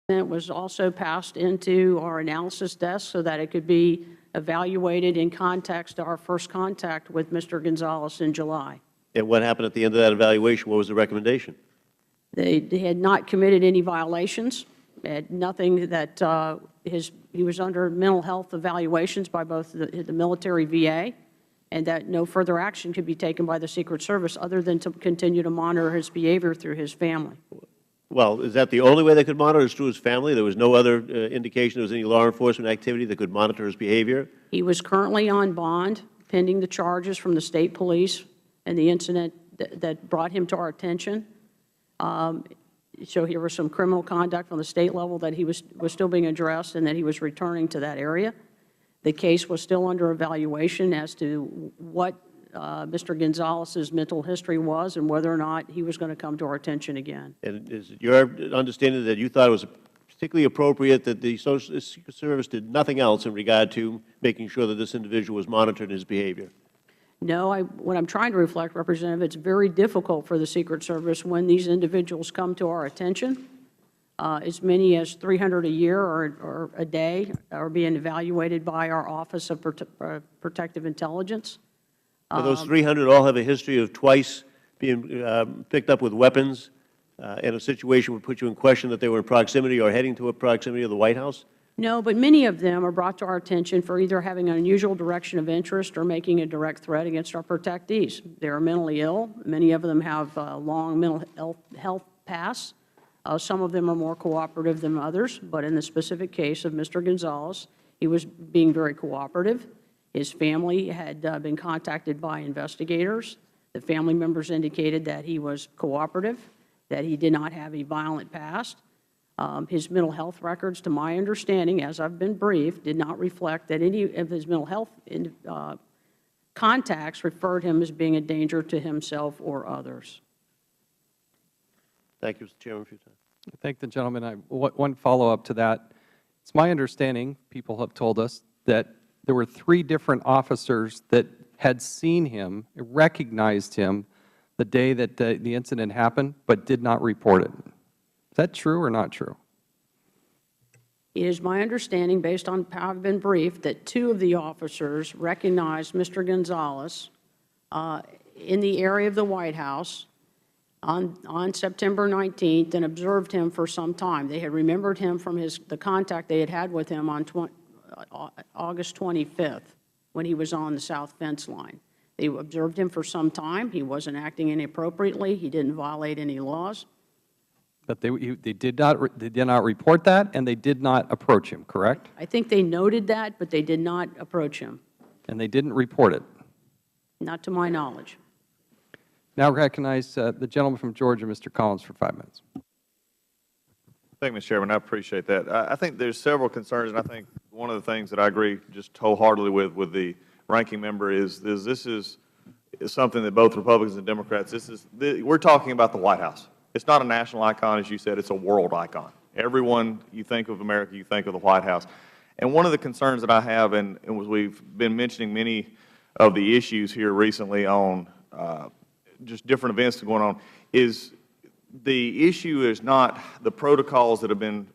was also passed into our analysis desk so that it could be evaluated in context to our first contact with Mr. Gonzalez in July. And what happened at the end of that evaluation? What was the recommendation? They had not committed any violations, had nothing that he was under mental health evaluations by both the military VA, and that no further action could be taken by the Secret Service other than to continue to monitor his behavior through his family. Well, is that the only way they could monitor is through his family? There was no other indication there was any law enforcement activity that could monitor his behavior? He was currently on bond, pending the charges from the State Police and the incident that brought him to our attention. So here was some criminal conduct from the State level that he was still being addressed and that he was returning to that area. The case was still under evaluation as to what Mr. Gonzalez's mental history was and whether or not he was going to come to our attention again. And is it your understanding that you thought it was particularly appropriate that the Secret Service did nothing else in regard to making sure that this individual was monitored in his behavior? No, what I'm trying to reflect, Representative, it's very difficult for the Secret Service when these individuals come to our attention. As many as 300 a year or a day are being evaluated by our Office of Protective Intelligence. Do those 300 all have a history of twice being picked up with weapons and a situation would put you in question that they were in proximity or heading to a proximity of the White House? No, but many of them are brought to our attention for either having an unusual direction of interest or making a direct threat against our protectees. They are mentally ill. Many of them have long mental health pasts. Some of them are more cooperative than others, but in the specific case of Mr. Gonzalez, he was being very cooperative. His family had been contacted by investigators. The family members indicated that he was cooperative, that he did not have a violent past. His mental health records, to my understanding, as I've been briefed, did not reflect that any of his mental health contacts referred him as being a danger to himself or others. Thank you, Mr. Chairman, for your time. I thank the gentleman. One follow-up to that. It's my understanding, people have told us, that there were 3 different officers that had seen him, recognized him the day that the incident happened, but did not report it. Is that true or not true? It is my understanding, based on how I've been briefed, that 2 of the officers recognized Mr. Gonzalez in the area of the White House on September 19th and observed him for some time. They had remembered him from the contact they had had with him on August 25th when he was on the south fence line. They observed him for some time. He wasn't acting inappropriately. He didn't violate any laws. But they did not report that, and they did not approach him, correct? I think they noted that, but they did not approach him. And they didn't report it? Not to my knowledge. Now recognize the gentleman from Georgia, Mr. Collins, for 5 minutes. Thank you, Mr. Chairman. I appreciate that. I think there's several concerns, and I think one of the things that I agree just wholeheartedly with the ranking member is this is something that both Republicans and Democrats, we're talking about the White House. It's not a national icon, as you said. It's a world icon. Everyone you think of America, you think of the White House. And one of the concerns that I have, and we've been mentioning many of the issues here recently on just different events going on, is the issue is not the protocols that have been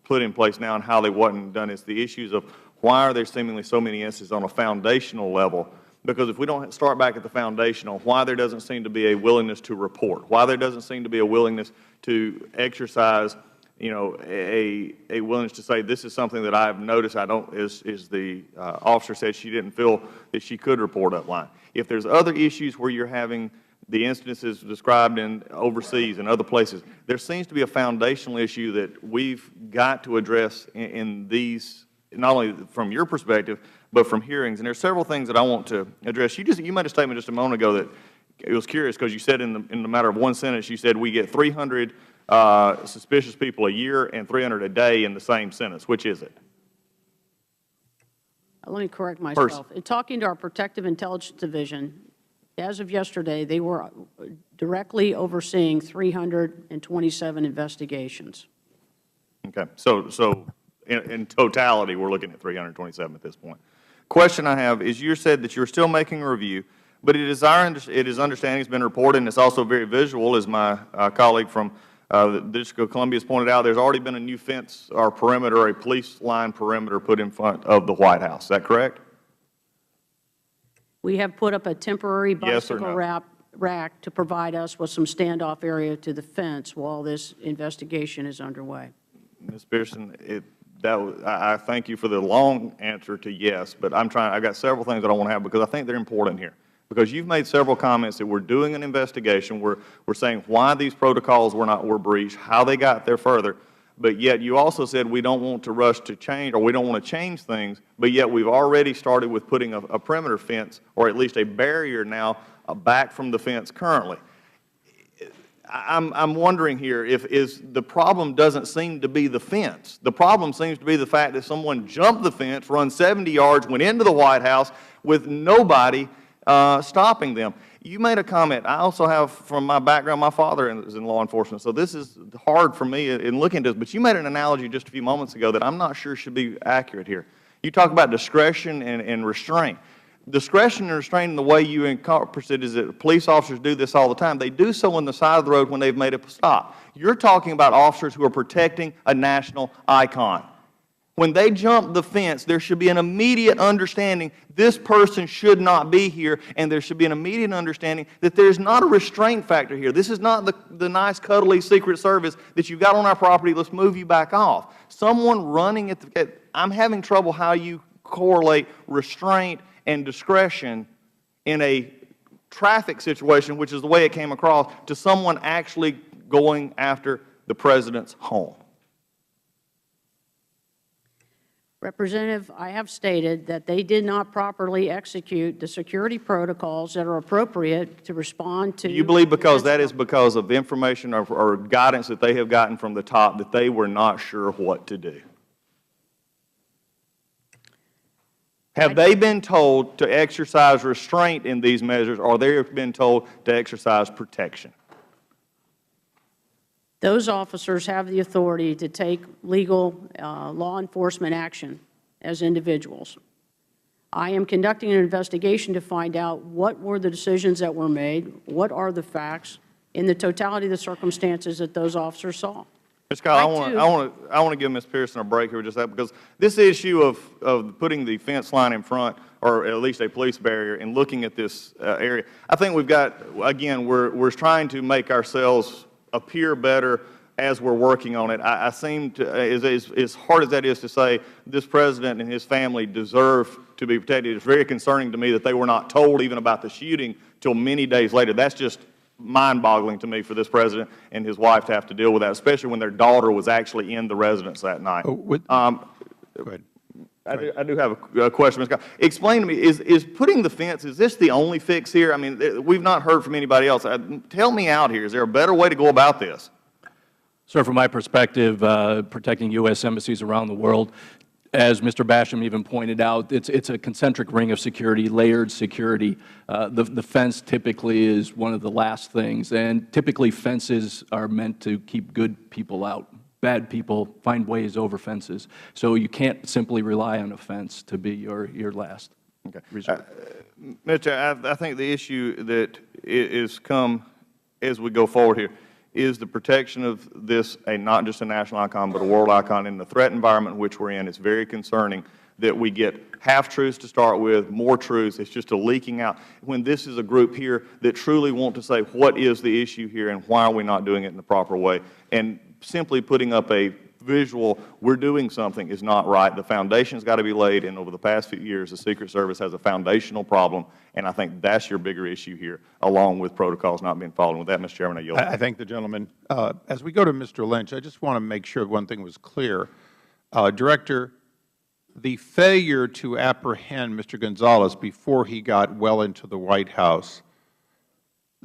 put in place now and how they wasn't done. It's the issues of why are there seemingly so many instances on a foundational level. Because if we don't start back at the foundational, why there doesn't seem to be a willingness to report, why there doesn't seem to be a willingness to exercise, a willingness to say this is something that I've noticed is the officer said she didn't feel that she could report up line. If there's other issues where you're having the instances described in overseas and other places, there seems to be a foundational issue that we've got to address in these, not only from your perspective, but from hearings. And there's several things that I want to address. You made a statement just a moment ago that it was curious because you said in the matter of one sentence, you said we get 300 suspicious people a year and 300 a day in the same sentence. Which is it? Let me correct myself. In talking to our Protective Intelligence Division, as of yesterday, they were directly overseeing 327 investigations. Okay. So in totality, we're looking at 327 at this point. Question I have is you said that you're still making a review, but it is understanding, it's been reported, and it's also very visual, as my colleague from The District of Columbia has pointed out there's already been a new fence or perimeter, or a police line perimeter put in front of the White House. Is that correct? We have put up a temporary Yes or bicycle no? rack to provide us with some standoff area to the fence while this investigation is underway. Ms. Pearson, I thank you for the long answer to yes, but I've got several things that I want to have because I think they're important here. Because you've made several comments that we're doing an investigation, we're saying why these protocols were breached, how they got there further, but yet you also said we don't want to rush to change, or we don't want to change things, but yet we've already started with putting a perimeter fence, or at least a barrier now, back from the fence currently. I'm wondering here if the problem doesn't seem to be the fence. The problem seems to be the fact that someone jumped the fence, run 70 yards, went into the White House with nobody stopping them. You made a comment. I also have, from my background, my father is in law enforcement, so this is hard for me in looking at this, but you made an analogy just a few moments ago that I'm not sure should be accurate here. You talk about discretion and restraint. Discretion and restraint in the way you encompass it is that police officers do this all the time. They do so on the side of the road when they've made a stop. You're talking about officers who are protecting a national icon. When they jump the fence, there should be an immediate understanding this person should not be here, and there should be an immediate understanding that there's not a restraint factor here. This is not the nice, cuddly Secret Service that you've got on our property, let's move you back off. Someone running I'm having trouble how you correlate restraint and discretion in a traffic situation, which is the way it came across, to someone actually going after the President's home. Representative, I have stated that they did not properly execute the security protocols that are appropriate to respond to. Do you believe that is because of information or guidance that they have gotten from the top that they were not sure what to do? Have they been told to exercise restraint in these measures, or they have been told to exercise protection? Those officers have the authority to take legal law enforcement action as individuals. I am conducting an investigation to find out what were the decisions that were made, what are the facts, in the totality of the circumstances that those officers saw. Mr. Kyle, I want to give Ms. Pearson a break here just that, because this issue of putting the fence line in front, or at least a police barrier, and looking at this area, I think we've got, again, we're trying to make ourselves appear better as we're working on it. I seem to, as hard as that is to say, this President and his family deserve to be protected. It's very concerning to me that they were not told even about the shooting till many days later. That's just mind-boggling to me for this President and his wife to have to deal with that, especially when their daughter was actually in the residence that night. Go ahead. I do have a question, Ms. Scott. Explain to me, is putting the fence, is this the only fix here? I mean, we've not heard from anybody else. Tell me out here. Is there a better way to go about this? Sir, from my perspective, protecting U.S. embassies around the world, as Mr. Basham even pointed out, it's a concentric ring of security, layered security. The fence typically is one of the last things, and typically fences are meant to keep good people out. Bad people find ways over fences. So you can't simply rely on a fence to be your last resort. Mr. I think the issue that is come as we go forward here is the protection of this, not just a national icon, but a world icon. In the threat environment in which we're in, it's very concerning that we get half-truths to start with, more truths. It's just a leaking out. When this is a group here that truly want to say what is the issue here and why are we not doing it in the proper way, and simply putting up a visual, we're doing something, is not right. The foundation's got to be laid, and over the past few years, the Secret Service has a foundational problem, and I think that's your bigger issue here, along with protocols not being followed. With that, Mr. Chairman, I yield. I thank the gentleman. As we go to Mr. Lynch, I just want to make sure one thing was clear. Director, the failure to apprehend Mr. Gonzalez before he got well into the White House,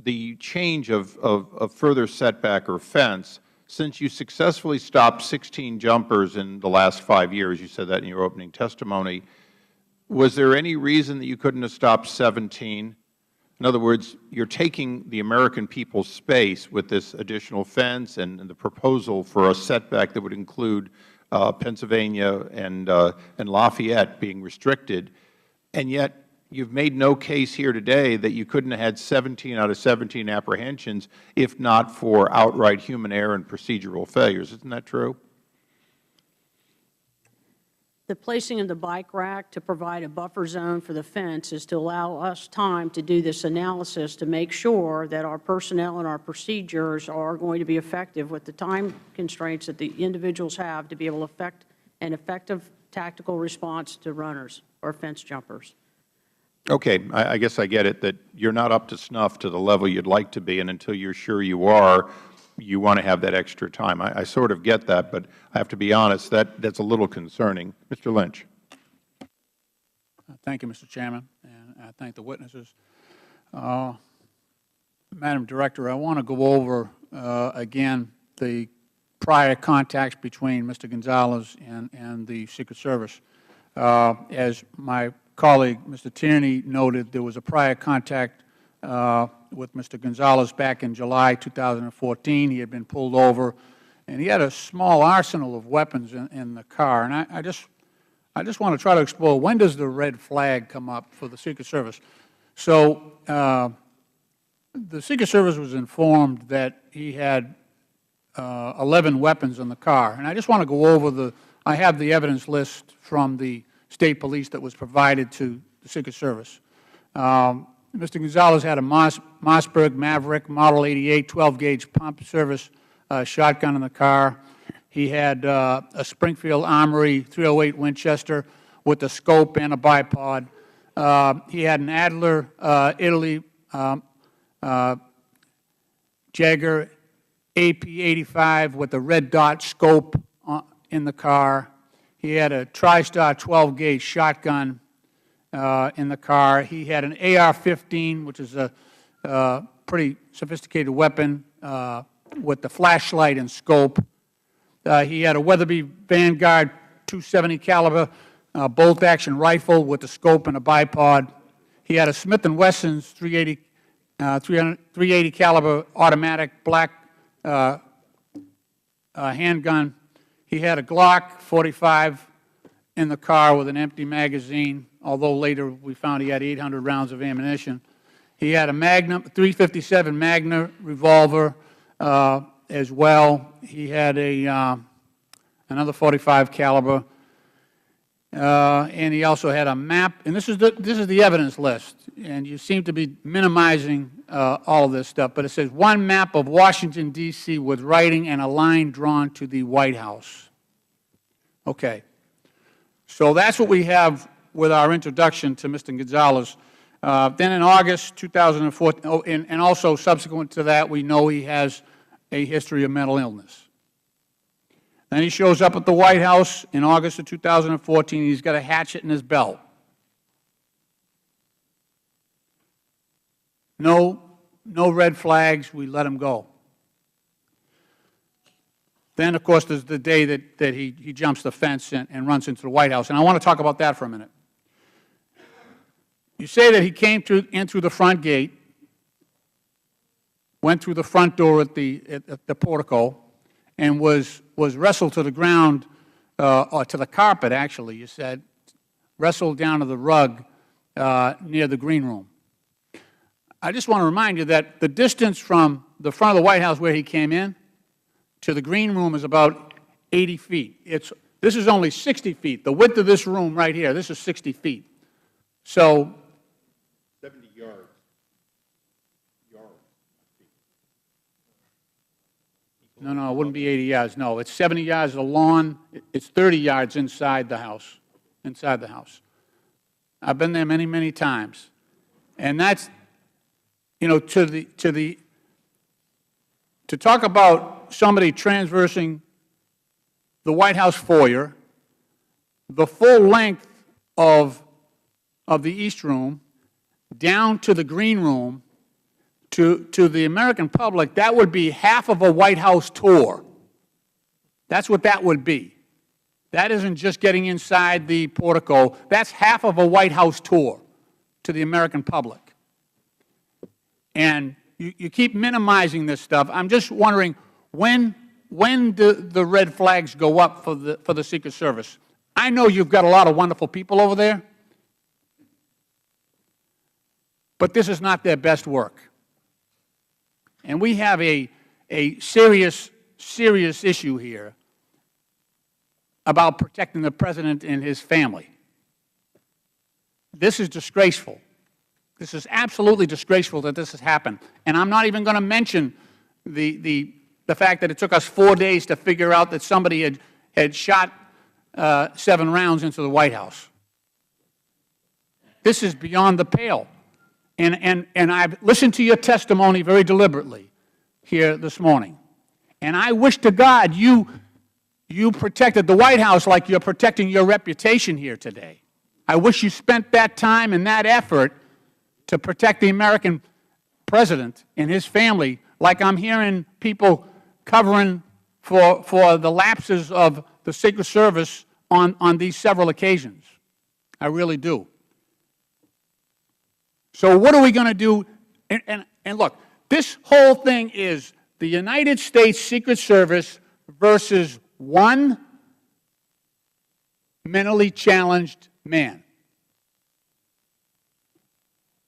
the change of further setback or fence, since you successfully stopped 16 jumpers in the last 5 years, you said that in your opening testimony, was there any reason that you couldn't have stopped 17? In other words, you're taking the American people's space with this additional fence and the proposal for a setback that would include Pennsylvania and Lafayette being restricted, and yet you've made no case here today that you couldn't have had 17 out of 17 apprehensions if not for outright human error and procedural failures. Isn't that true? The placing of the bike rack to provide a buffer zone for the fence is to allow us time to do this analysis to make sure that our personnel and our procedures are going to be effective with the time constraints that the individuals have to be able to effect an effective tactical response to runners or fence jumpers. Okay. I guess I get it, that you're not up to snuff to the level you'd like to be, and until you're sure you are, you want to have that extra time. I sort of get that, but I have to be honest, that's a little concerning. Mr. Lynch. Thank you, Mr. Chairman, and I thank the witnesses. Madam Director, I want to go over again the prior contacts between Mr. Gonzalez and the Secret Service. As my colleague, Mr. Tierney, noted, there was a prior contact with Mr. Gonzalez back in July 2014. He had been pulled over, and he had a small arsenal of weapons in the car. And I just want to try to explore, when does the red flag come up for the Secret Service? So the Secret Service was informed that he had 11 weapons in the car. And I just want to go over I have the evidence list from the State Police that was provided to the Secret Service. Mr. Gonzalez had a Mossberg Maverick Model 88 12-gauge pump service shotgun in the car. He had a Springfield Armory .308 Winchester with a scope and a bipod. He had an Adler Italy Jaeger AP-85 with a red dot scope in the car. He had a TriStar 12-gauge shotgun in the car. He had an AR-15, which is a pretty sophisticated weapon with the flashlight and scope. He had a Weatherby Vanguard .270 caliber bolt-action rifle with a scope and a bipod. He had a Smith & Wesson's .380 caliber automatic black handgun. He had a Glock 45 in the car with an empty magazine, although later we found he had 800 rounds of ammunition. He had a Magnum, .357 Magna revolver as well. He had another .45 caliber, and he also had a map. And this is the evidence list, and you seem to be minimizing all of this stuff. But it says one map of Washington, D.C. with writing and a line drawn to the White House. Okay. So that's what we have with our introduction to Mr. Gonzalez. Then in August 2014, and also subsequent to that, we know he has a history of mental illness. Then he shows up at the White House in August of 2014. He's got a hatchet in his belt. No red flags. We let him go. Then, of course, there's the day that he jumps the fence and runs into the White House. And I want to talk about that for a minute. You say that he came in through the front gate, went through the front door at the portico, and was wrestled to the ground, or to the carpet, actually, you said, wrestled down to the rug near the green room. I just want to remind you that the distance from the front of the White House where he came in to the green room is about 80 feet. This is only 60 feet. The width of this room right here, this is 60 feet. So 70 yards. No, it wouldn't be 80 yards. No, it's 70 yards of the lawn. It's 30 yards inside the house. Inside the house. I've been there many, many times, and that's, you know, to talk about somebody transversing the White House foyer, the full length of the East Room, down to the Green Room, to the American public, that would be half of a White House tour. That's what that would be. That isn't just getting inside the portico. That's half of a White House tour to the American public. And you keep minimizing this stuff. I'm just wondering, when do the red flags go up for the Secret Service? I know you've got a lot of wonderful people over there, but this is not their best work. And we have a serious issue here about protecting the President and his family. This is disgraceful. This is absolutely disgraceful that this has happened. And I'm not even going to mention the fact that it took us 4 days to figure out that somebody had shot 7 rounds into the White House. This is beyond the pale. And I've listened to your testimony very deliberately here this morning. And I wish to God you protected the White House like you're protecting your reputation here today. I wish you spent that time and that effort to protect the American President and his family like I'm hearing people covering for the lapses of the Secret Service on these several occasions. I really do. So what are we going to do? And look, this whole thing is the United States Secret Service versus one mentally challenged man.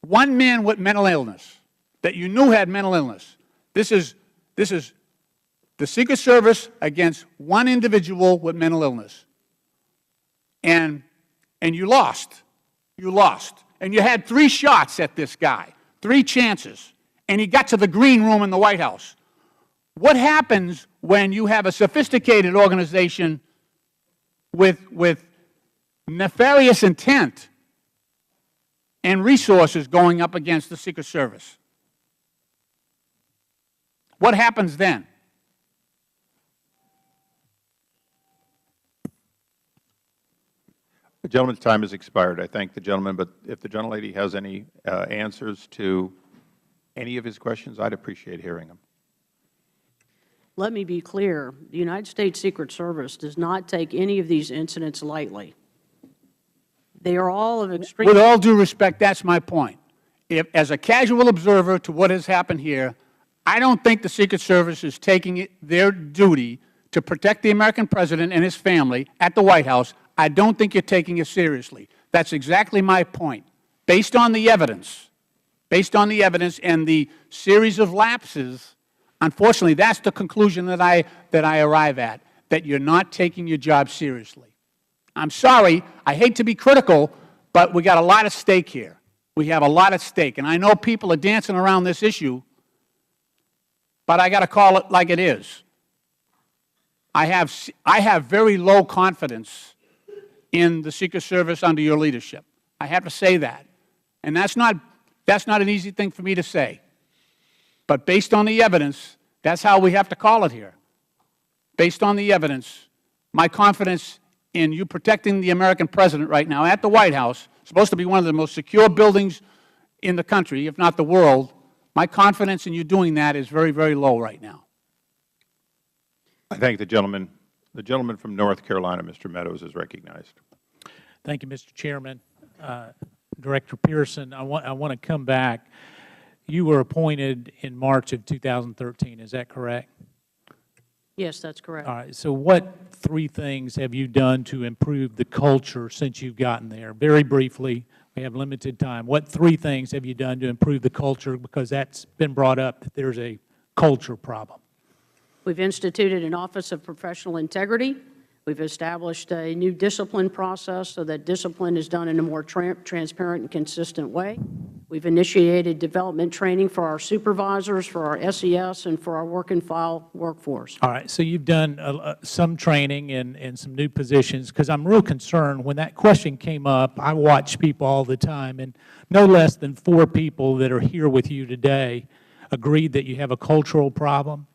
One man with mental illness that you knew had mental illness. This is the Secret Service against one individual with mental illness. And you lost. You lost. And you had 3 shots at this guy, 3 chances, and he got to the green room in the White House. What happens when you have a sophisticated organization with nefarious intent and resources going up against the Secret Service? What happens then? The gentleman's time has expired. I thank the gentleman, but if the gentlelady has any answers to any of his questions, I'd appreciate hearing them. Let me be clear. The United States Secret Service does not take any of these incidents lightly. They are all of extreme... With all due respect, that's my point. As a casual observer to what has happened here, I don't think the Secret Service is taking their duty to protect the American President and his family at the White House. I don't think you're taking it seriously. That's exactly my point. Based on the evidence and the series of lapses, unfortunately, that's the conclusion that I arrive at, that you're not taking your job seriously. I'm sorry, I hate to be critical, but we got a lot at stake here. We have a lot at stake, and I know people are dancing around this issue, but I got to call it like it is. I have very low confidence in the Secret Service under your leadership. I have to say that. And that's not an easy thing for me to say. But based on the evidence, that's how we have to call it here. Based on the evidence, my confidence in you protecting the American President right now at the White House, supposed to be one of the most secure buildings in the country, if not the world, my confidence in you doing that is very, very low right now. I thank the gentleman. The gentleman from North Carolina, Mr. Meadows, is recognized. Thank you, Mr. Chairman. Director Pearson, I want to come back. You were appointed in March of 2013, is that correct? Yes, that's correct. All right. So what 3 things have you done to improve the culture since you've gotten there? Very briefly, we have limited time. What 3 things have you done to improve the culture? Because that's been brought up that there's a culture problem. We've instituted an Office of Professional Integrity. We've established a new discipline process so that discipline is done in a more transparent and consistent way. We've initiated development training for our supervisors, for our SES, and for our work-and-file workforce. All right. So you've done some training and some new positions, because I'm real concerned. When that question came up, I watch people all the time, and no less than 4 people that are here with you today agreed that you have a cultural problem.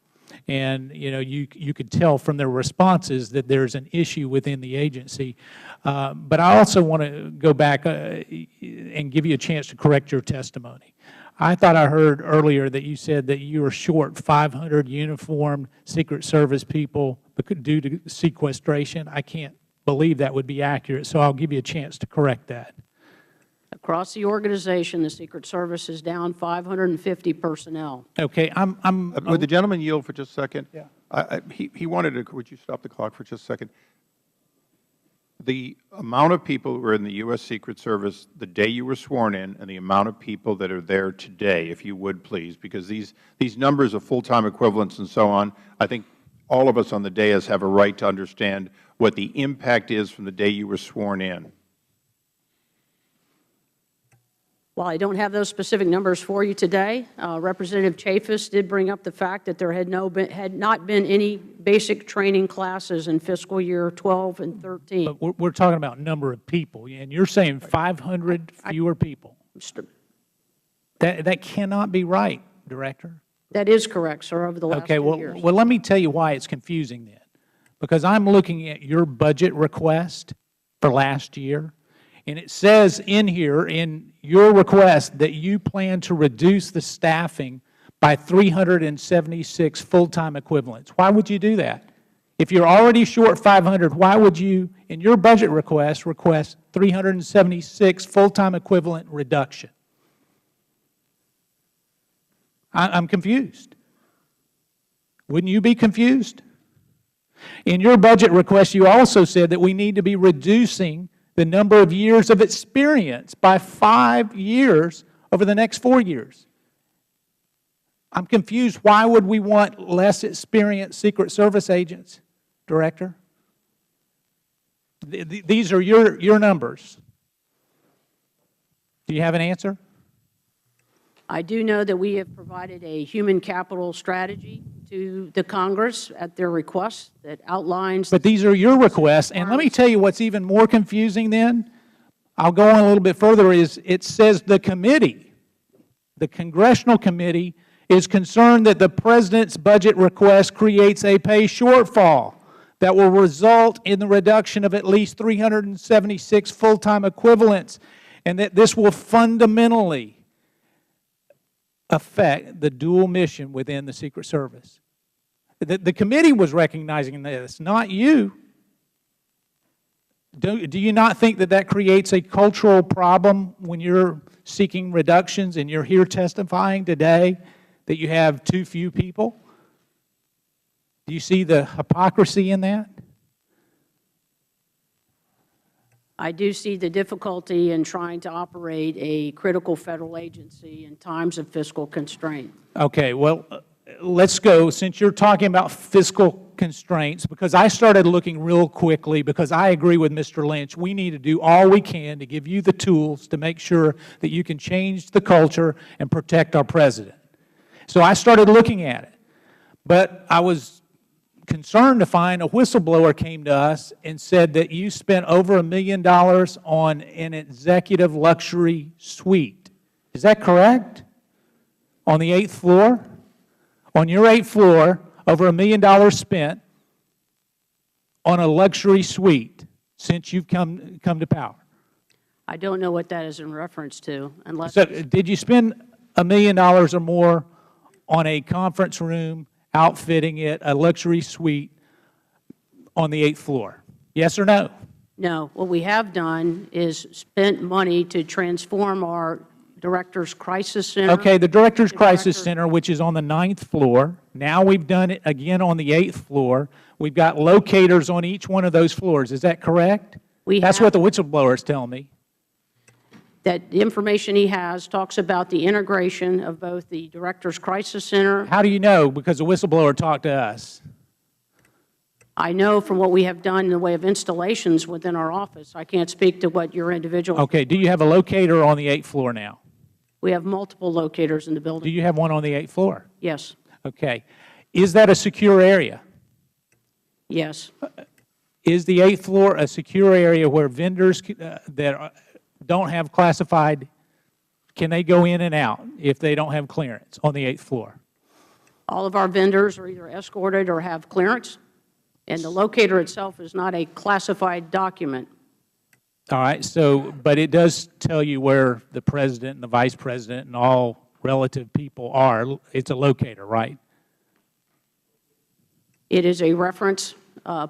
And, you know, you could tell from their responses that there's an issue within the agency. But I also want to go back and give you a chance to correct your testimony. I thought I heard earlier that you said that you were short 500 uniformed Secret Service people due to sequestration. I can't believe that would be accurate, so I'll give you a chance to correct that. Across the organization, the Secret Service is down 550 personnel. Okay, Would the gentleman yield for just a second? Yeah. He wanted to, would you stop the clock for just a second? the amount of people who were in the U.S. Secret Service the day you were sworn in and the amount of people that are there today, if you would please, because these numbers of full-time equivalents and so on, I think all of us on the dais have a right to understand what the impact is from the day you were sworn in. While I don't have those specific numbers for you today, Representative Chaffetz did bring up the fact that there had not been any basic training classes in fiscal year 12 and 13. But we're talking about number of people, and you're saying 500 fewer people. That cannot be right, Director. That is correct, sir, over the last 2 years. Well, let me tell you why it's confusing then. Because I'm looking at your budget request for last year, and it says in here, in your request, that you plan to reduce the staffing by 376 full-time equivalents. Why would you do that? If you're already short 500, why would you, in your budget request 376 full-time equivalent reduction? I'm confused. Wouldn't you be confused? In your budget request, you also said that we need to be reducing the number of years of experience by 5 years over the next 4 years. I'm confused. Why would we want less experienced Secret Service agents, Director? These are your numbers. Do you have an answer? I do know that we have provided a human capital strategy to the Congress at their request that outlines. But these are your requests, and let me tell you what's even more confusing then. I'll go on a little bit further, is it says the committee, the Congressional Committee, is concerned that the President's budget request creates a pay shortfall that will result in the reduction of at least 376 full-time equivalents, and that this will fundamentally affect the dual mission within the Secret Service. The committee was recognizing this, not you. Do you not think that that creates a cultural problem when you're seeking reductions and you're here testifying today that you have too few people? Do you see the hypocrisy in that? I do see the difficulty in trying to operate a critical federal agency in times of fiscal constraint. Okay, well, let's go, since you're talking about fiscal constraints, because I started looking real quickly, because I agree with Mr. Lynch, we need to do all we can to give you the tools to make sure that you can change the culture and protect our President. So I started looking at it, but I was concerned to find a whistleblower came to us and said that you spent over $1 million on an executive luxury suite. Is that correct? On the 8th floor? On your 8th floor, over $1 million spent on a luxury suite since you've come to power. I don't know what that is in reference to, unless. So did you spend $1 million or more on a conference room, outfitting it, a luxury suite on the 8th floor? Yes or no? No. What we have done is spent money to transform our Director's Crisis Center. Okay, the Director's Crisis Center, which is on the 9th floor. Now we've done it again on the 8th floor. We've got locators on each one of those floors. Is that correct? That's what the whistleblowers tell me. That the information he has talks about the integration of both the Director's Crisis Center. How do you know? Because the whistleblower talked to us. I know from what we have done in the way of installations within our office. I can't speak to what your individual. Okay, do you have a locator on the 8th floor now? We have multiple locators in the building. Do you have one on the 8th floor? Yes. Okay. Is that a secure area? Yes. Is the 8th floor a secure area where vendors that don't have classified, can they go in and out if they don't have clearance on the 8th floor? All of our vendors are either escorted or have clearance, and the locator itself is not a classified document. All right, so, but it does tell you where the President and the Vice President and all relative people are. It's a locator, right? It is a reference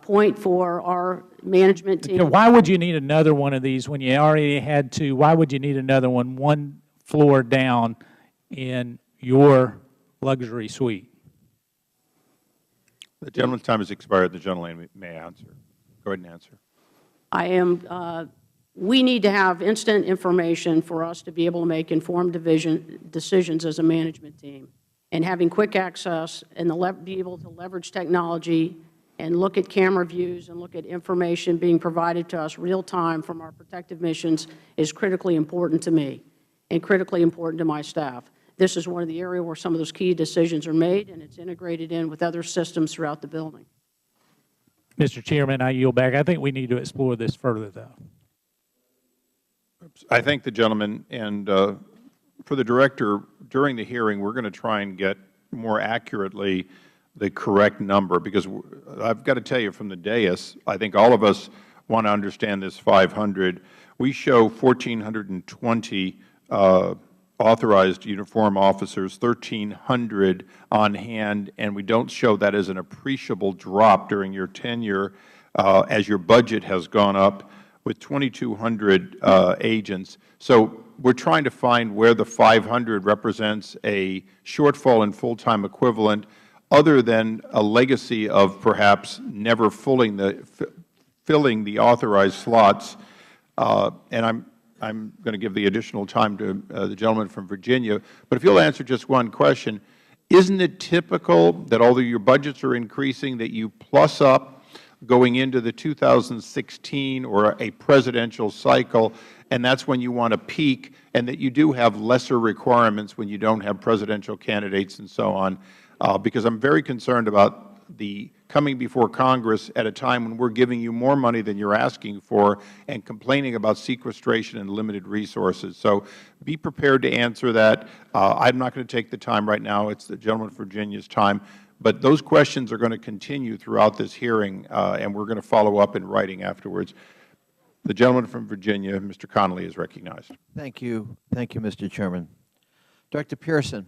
point for our management team. Okay, why would you need another one of these when you already had two? Why would you need another one floor down in your luxury suite? The gentleman's time has expired. The gentleman may answer. Go ahead and answer. We need to have instant information for us to be able to make informed decisions as a management team. And having quick access and be able to leverage technology and look at camera views and look at information being provided to us real time from our protective missions is critically important to me and critically important to my staff. This is one of the areas where some of those key decisions are made, and it's integrated in with other systems throughout the building. Mr. Chairman, I yield back. I think we need to explore this further, though. I thank the gentleman, and for the Director, during the hearing, we're going to try and get more accurately the correct number, because I've got to tell you from the dais, I think all of us want to understand this 500. We show 1,420 authorized uniform officers, 1,300 on hand, and we don't show that as an appreciable drop during your tenure as your budget has gone up with 2,200 agents. So we're trying to find where the 500 represents a shortfall in full-time equivalent, other than a legacy of perhaps never filling the authorized slots. And I'm going to give the additional time to the gentleman from Virginia. But if you'll answer just one question, isn't it typical that although your budgets are increasing, that you plus up going into the 2016 or a presidential cycle, and that's when you want to peak, and that you do have lesser requirements when you don't have presidential candidates and so on? Because I'm very concerned about the coming before Congress at a time when we're giving you more money than you're asking for and complaining about sequestration and limited resources. So be prepared to answer that. I'm not going to take the time right now. It's the gentleman from Virginia's time. But those questions are going to continue throughout this hearing, and we're going to follow up in writing afterwards. The gentleman from Virginia, Mr. Connolly, is recognized. Thank you. Thank you, Mr. Chairman. Director Pearson,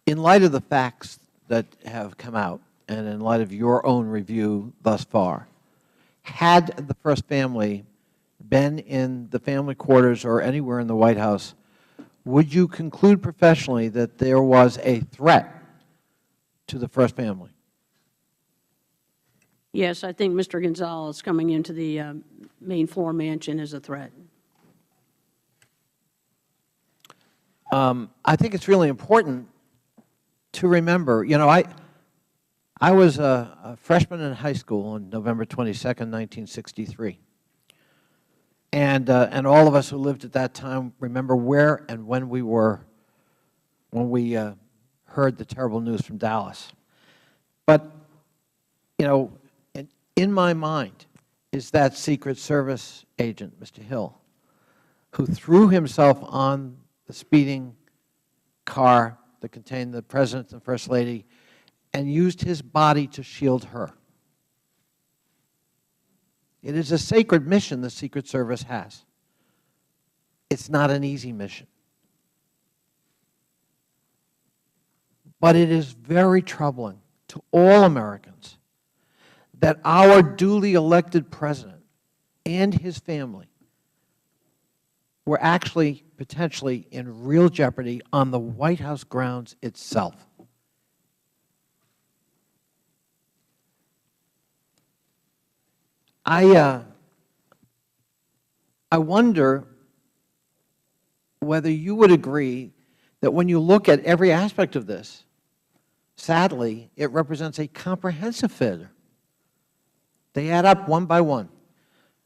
in light of the facts that have come out and in light of your own review thus far, had the first family been in the family quarters or anywhere in the White House, would you conclude professionally that there was a threat to the first family? Yes, I think Mr. Gonzalez coming into the main floor mansion is a threat. I think it's really important to remember, you know, I was a freshman in high school on November 22nd, 1963. And all of us who lived at that time remember where and when we were when we heard the terrible news from Dallas. But, you know, in my mind is that Secret Service agent, Mr. Hill, who threw himself on the speeding car that contained the President and First Lady and used his body to shield her. It is a sacred mission the Secret Service has. It's not an easy mission. But it is very troubling to all Americans that our duly elected President and his family were actually potentially in real jeopardy on the White House grounds itself. I wonder whether you would agree that when you look at every aspect of this, sadly, it represents a comprehensive failure. They add up one by one.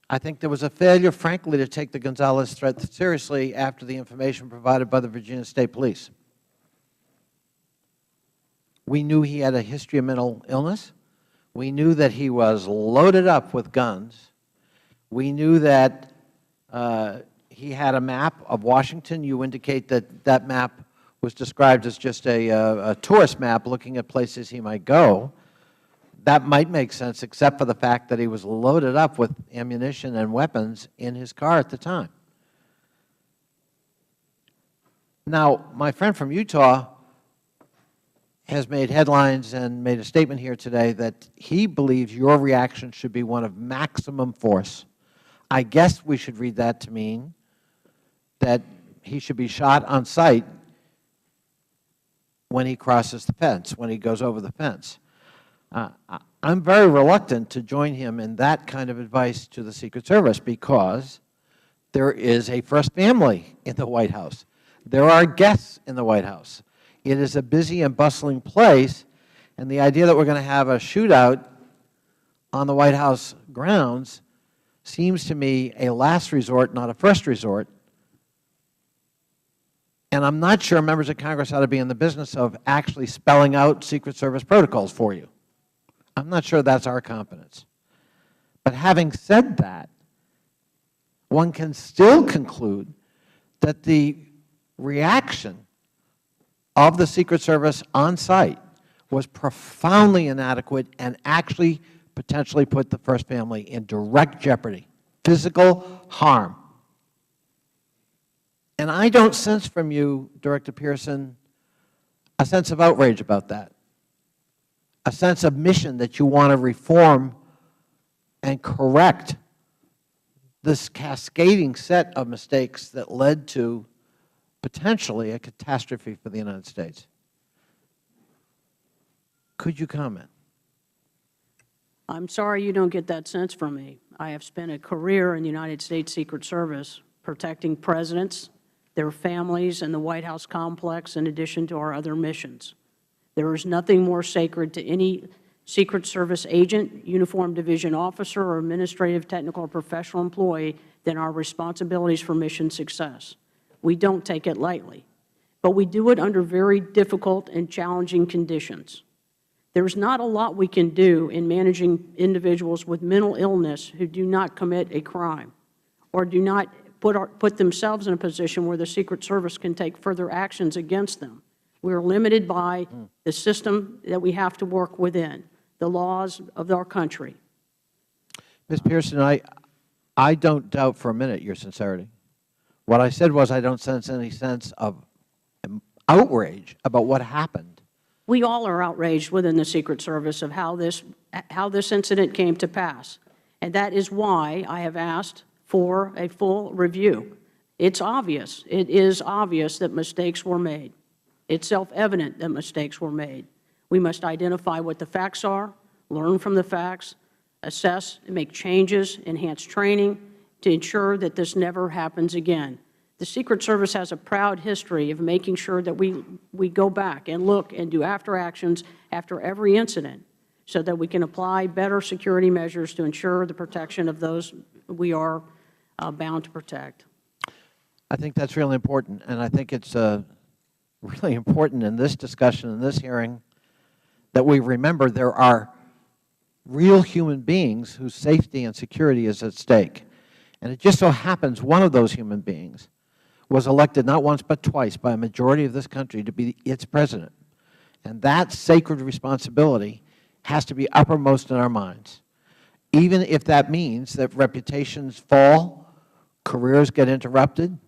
I think there was a failure, frankly, to take the Gonzalez threat seriously after the information provided by the Virginia State Police. We knew he had a history of mental illness. We knew that he was loaded up with guns. We knew that he had a map of Washington. You indicate that that map was described as just a tourist map looking at places he might go. That might make sense, except for the fact that he was loaded up with ammunition and weapons in his car at the time. Now, my friend from Utah has made headlines and made a statement here today that he believes your reaction should be one of maximum force. I guess we should read that to mean that he should be shot on sight when he crosses the fence, when he goes over the fence. I'm very reluctant to join him in that kind of advice to the Secret Service because there is a first family in the White House. There are guests in the White House. It is a busy and bustling place, and the idea that we're going to have a shootout on the White House grounds seems to me a last resort, not a first resort. And I'm not sure members of Congress ought to be in the business of actually spelling out Secret Service protocols for you. I'm not sure that's our competence. But having said that, one can still conclude that the reaction of the Secret Service on site was profoundly inadequate and actually potentially put the first family in direct jeopardy, physical harm. And I don't sense from you, Director Pearson, a sense of outrage about that, a sense of mission that you want to reform and correct this cascading set of mistakes that led to potentially a catastrophe for the United States. Could you comment? I'm sorry you don't get that sense from me. I have spent a career in the United States Secret Service protecting presidents, their families, and the White House complex in addition to our other missions. There is nothing more sacred to any Secret Service agent, uniformed division officer, or administrative, technical, or professional employee than our responsibilities for mission success. We don't take it lightly, but we do it under very difficult and challenging conditions. There's not a lot we can do in managing individuals with mental illness who do not commit a crime or do not put themselves in a position where the Secret Service can take further actions against them. We're limited by the system that we have to work within, the laws of our country. Ms. Pearson, I don't doubt for a minute your sincerity. What I said was I don't sense any sense of outrage about what happened. We all are outraged within the Secret Service of how this incident came to pass, and that is why I have asked for a full review. It's obvious. It is obvious that mistakes were made. It's self-evident that mistakes were made. We must identify what the facts are, learn from the facts, assess and make changes, enhance training to ensure that this never happens again. The Secret Service has a proud history of making sure that we go back and look and do after actions after every incident so that we can apply better security measures to ensure the protection of those we are bound to protect. I think that's really important, and I think it's really important in this discussion, in this hearing, that we remember there are real human beings whose safety and security is at stake. And it just so happens one of those human beings was elected not once but twice by a majority of this country to be its president. And that sacred responsibility has to be uppermost in our minds, even if that means that reputations fall, careers get interrupted,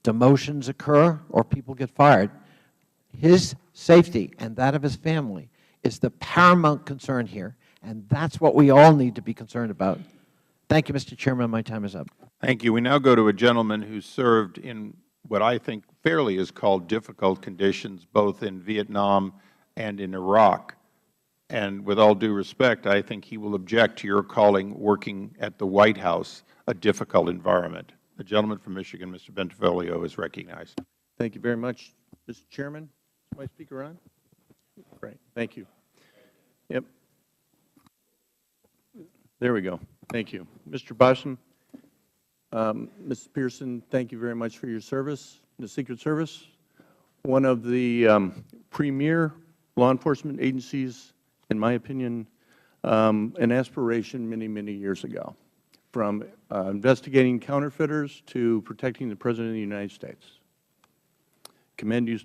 demotions occur, or people get fired. His safety and that of his family is the paramount concern here, and that's what we all need to be concerned about. Thank you, Mr. Chairman. My time is up. Thank you. We now go to a gentleman who served in what I think fairly is called difficult conditions, both in Vietnam and in Iraq. And with all due respect, I think he will object to your calling working at the White House a difficult environment. The gentleman from Michigan, Mr. Bentivolio, is recognized. Thank you very much, Mr. Chairman. Is my speaker on? Great. Thank you. Yep. There we go. Thank you. Mr. Basham, Ms. Pearson, thank you very much for your service in the Secret Service, one of the premier law enforcement agencies, in my opinion, an aspiration many, many years ago, from investigating counterfeiters to protecting the President of the United States. Commend you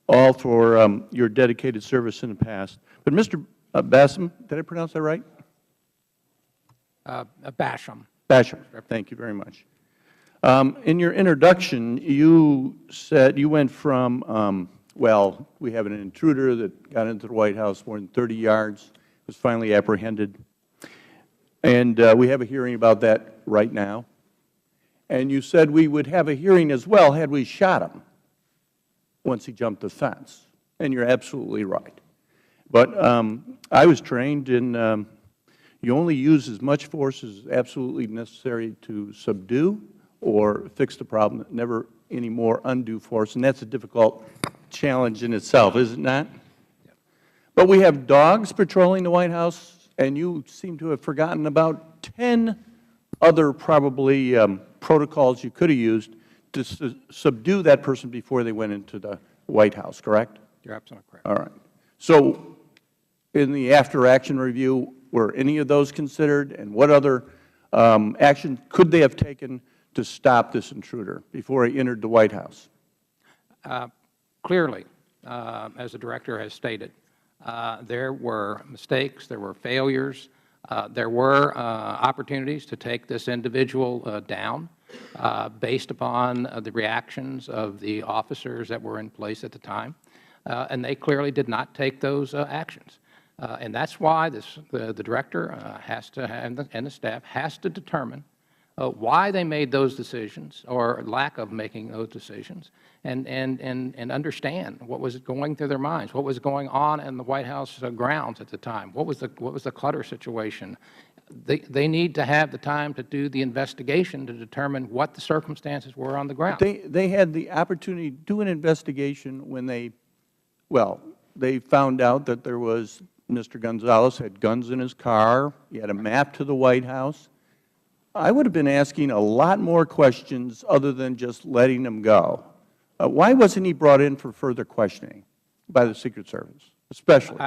all for your dedicated service in the past. But Mr. Basham, did I pronounce that right? Basham. Basham, thank you very much. In your introduction, you said you went from, well, we have an intruder that got into the White House more than 30 yards, was finally apprehended, and we have a hearing about that right now. And you said we would have a hearing as well had we shot him once he jumped the fence, and you're absolutely right. But I was trained in you only use as much force as absolutely necessary to subdue or fix the problem, never any more undue force, and that's a difficult challenge in itself, is it not? But we have dogs patrolling the White House, and you seem to have forgotten about 10 other probably protocols you could have used to subdue that person before they went into the White House, correct? You're absolutely correct. All right. So in the after-action review, were any of those considered, and what other action could they have taken to stop this intruder before he entered the White House? Clearly, as the Director has stated, there were mistakes, there were failures, there were opportunities to take this individual down based upon the reactions of the officers that were in place at the time, and they clearly did not take those actions. And that's why the Director has to, and the staff has to determine why they made those decisions or lack of making those decisions, and understand what was going through their minds, what was going on in the White House grounds at the time, what was the clutter situation. They need to have the time to do the investigation to determine what the circumstances were on the ground. They had the opportunity to do an investigation when they found out that there was Mr. Gonzalez had guns in his car, he had a map to the White House. I would have been asking a lot more questions other than just letting him go. Why wasn't he brought in for further questioning by the Secret Service, especially?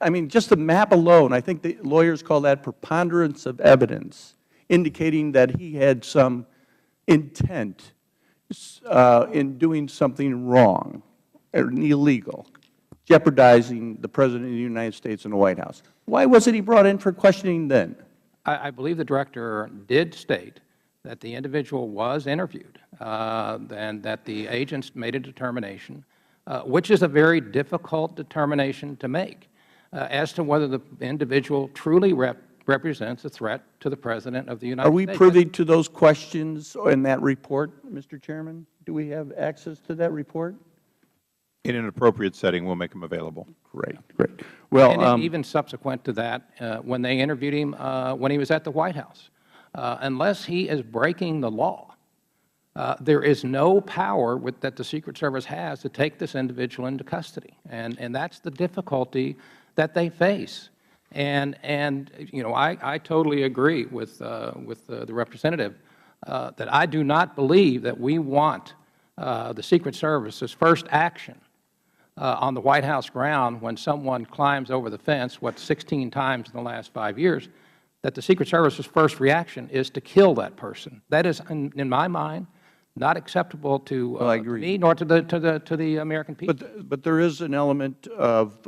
I mean, just the map alone, I think the lawyers call that preponderance of evidence, indicating that he had some intent in doing something wrong or illegal, jeopardizing the President of the United States and the White House. Why wasn't he brought in for questioning then? I believe the Director did state that the individual was interviewed and that the agents made a determination, which is a very difficult determination to make, as to whether the individual truly represents a threat to the President of the United States. Are we privy to those questions in that report, Mr. Chairman? Do we have access to that report? In an appropriate setting, we'll make them available. Great, great. Well, and even subsequent to that, when they interviewed him when he was at the White House, unless he is breaking the law, there is no power that the Secret Service has to take this individual into custody, and that's the difficulty that they face. And you know, I totally agree with the representative that I do not believe that we want the Secret Service's first action on the White House ground when someone climbs over the fence, 16 times in the last 5 years, that the Secret Service's first reaction is to kill that person. That is, in my mind, not acceptable to me nor to the American people. But there is an element of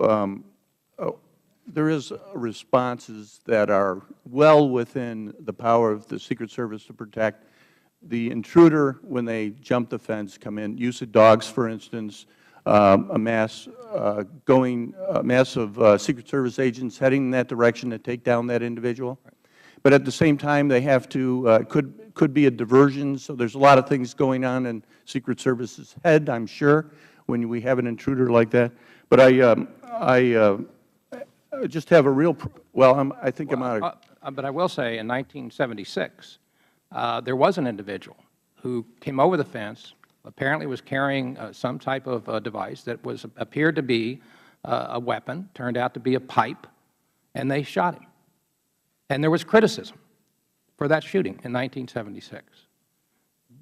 there is responses that are well within the power of the Secret Service to protect. The intruder, when they jump the fence, come in, use of dogs, for instance, a mass of Secret Service agents heading in that direction to take down that individual. But at the same time, they have to, could be a diversion, so there's a lot of things going on in Secret Service's head, I'm sure, when we have an intruder like that. But I just have a real, I think I'm out of. But I will say, in 1976, there was an individual who came over the fence, apparently was carrying some type of device that appeared to be a weapon, turned out to be a pipe, and they shot him. And there was criticism for that shooting in 1976.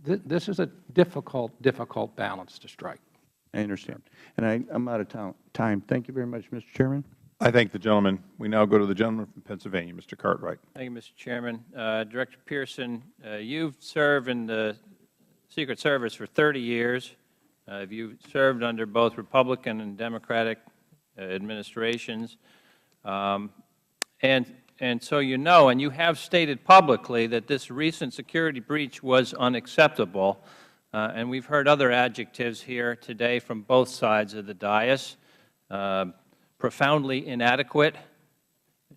This is a difficult balance to strike. I understand. And I'm out of time. Thank you very much, Mr. Chairman. I thank the gentleman. We now go to the gentleman from Pennsylvania, Mr. Cartwright. Thank you, Mr. Chairman. Director Pearson, you've served in the Secret Service for 30 years. You've served under both Republican and Democratic administrations. And so you know, and you have stated publicly that this recent security breach was unacceptable. And we've heard other adjectives here today from both sides of the dais. Profoundly inadequate,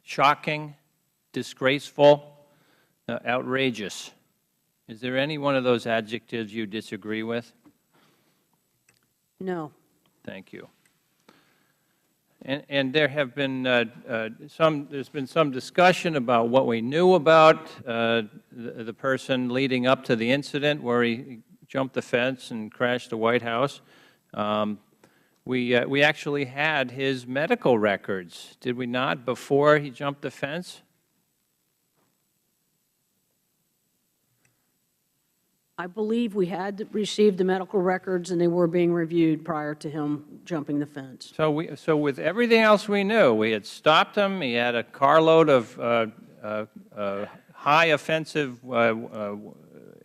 shocking, disgraceful, outrageous. Is there any one of those adjectives you disagree with? No. Thank you. And there have been there's been some discussion about what we knew about the person leading up to the incident where he jumped the fence and crashed the White House. We actually had his medical records, did we not, before he jumped the fence? I believe we had received the medical records, and they were being reviewed prior to him jumping the fence. So with everything else we knew, we had stopped him. He had a carload of high offensive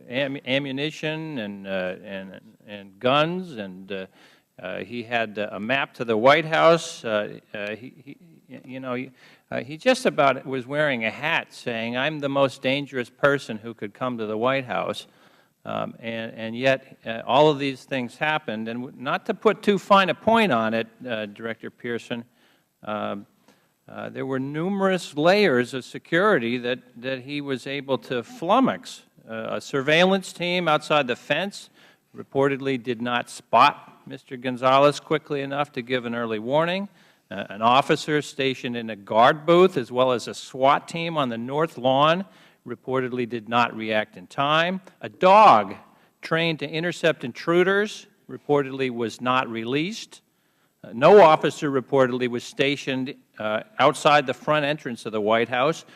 ammunition and guns, and he had a map to the White House. He just about was wearing a hat saying, "I'm the most dangerous person who could come to the White House." And yet, all of these things happened. And not to put too fine a point on it, Director Pearson, there were numerous layers of security that he was able to flummox. A surveillance team outside the fence reportedly did not spot Mr. Gonzalez quickly enough to give an early warning. An officer stationed in a guard booth, as well as a SWAT team on the north lawn, reportedly did not react in time. A dog trained to intercept intruders reportedly was not released. No officer reportedly was stationed outside the front entrance of the White House,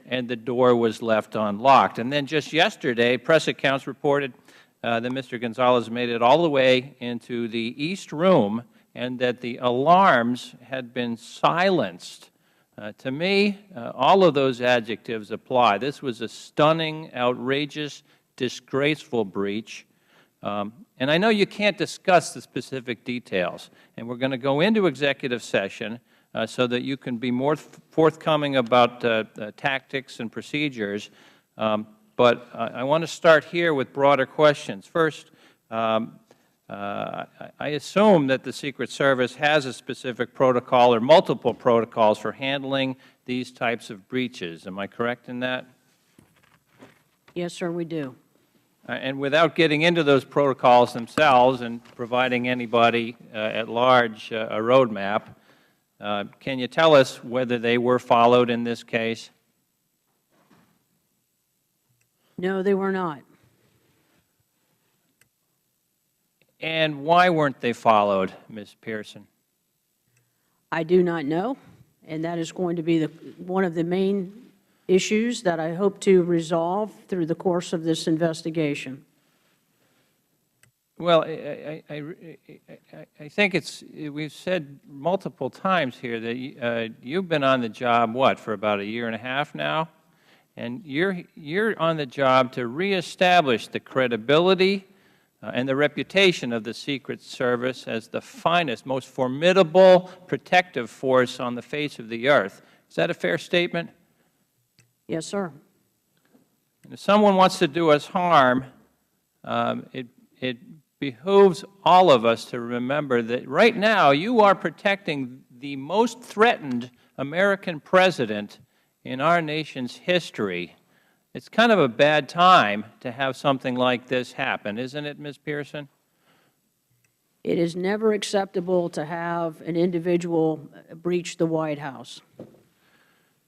and the door was left unlocked. And then just yesterday, press accounts reported that Mr. Gonzalez made it all the way into the East Room and that the alarms had been silenced. To me, all of those adjectives apply. This was a stunning, outrageous, disgraceful breach. And I know you can't discuss the specific details, and we're going to go into executive session so that you can be more forthcoming about tactics and procedures. But I want to start here with broader questions. First, I assume that the Secret Service has a specific protocol or multiple protocols for handling these types of breaches. Am I correct in that? Yes, sir, we do. And without getting into those protocols themselves and providing anybody at large a roadmap, can you tell us whether they were followed in this case? No, they were not. And why weren't they followed, Ms. Pearson? I do not know, and that is going to be one of the main issues that I hope to resolve through the course of this investigation. Well, I think we've said multiple times here that you've been on the job, what, for about 1.5 years now? And you're on the job to reestablish the credibility and the reputation of the Secret Service as the finest, most formidable protective force on the face of the earth. Is that a fair statement? Yes, sir. And if someone wants to do us harm, it behooves all of us to remember that right now you are protecting the most threatened American president in our nation's history. It's kind of a bad time to have something like this happen, isn't it, Ms. Pearson? It is never acceptable to have an individual breach the White House.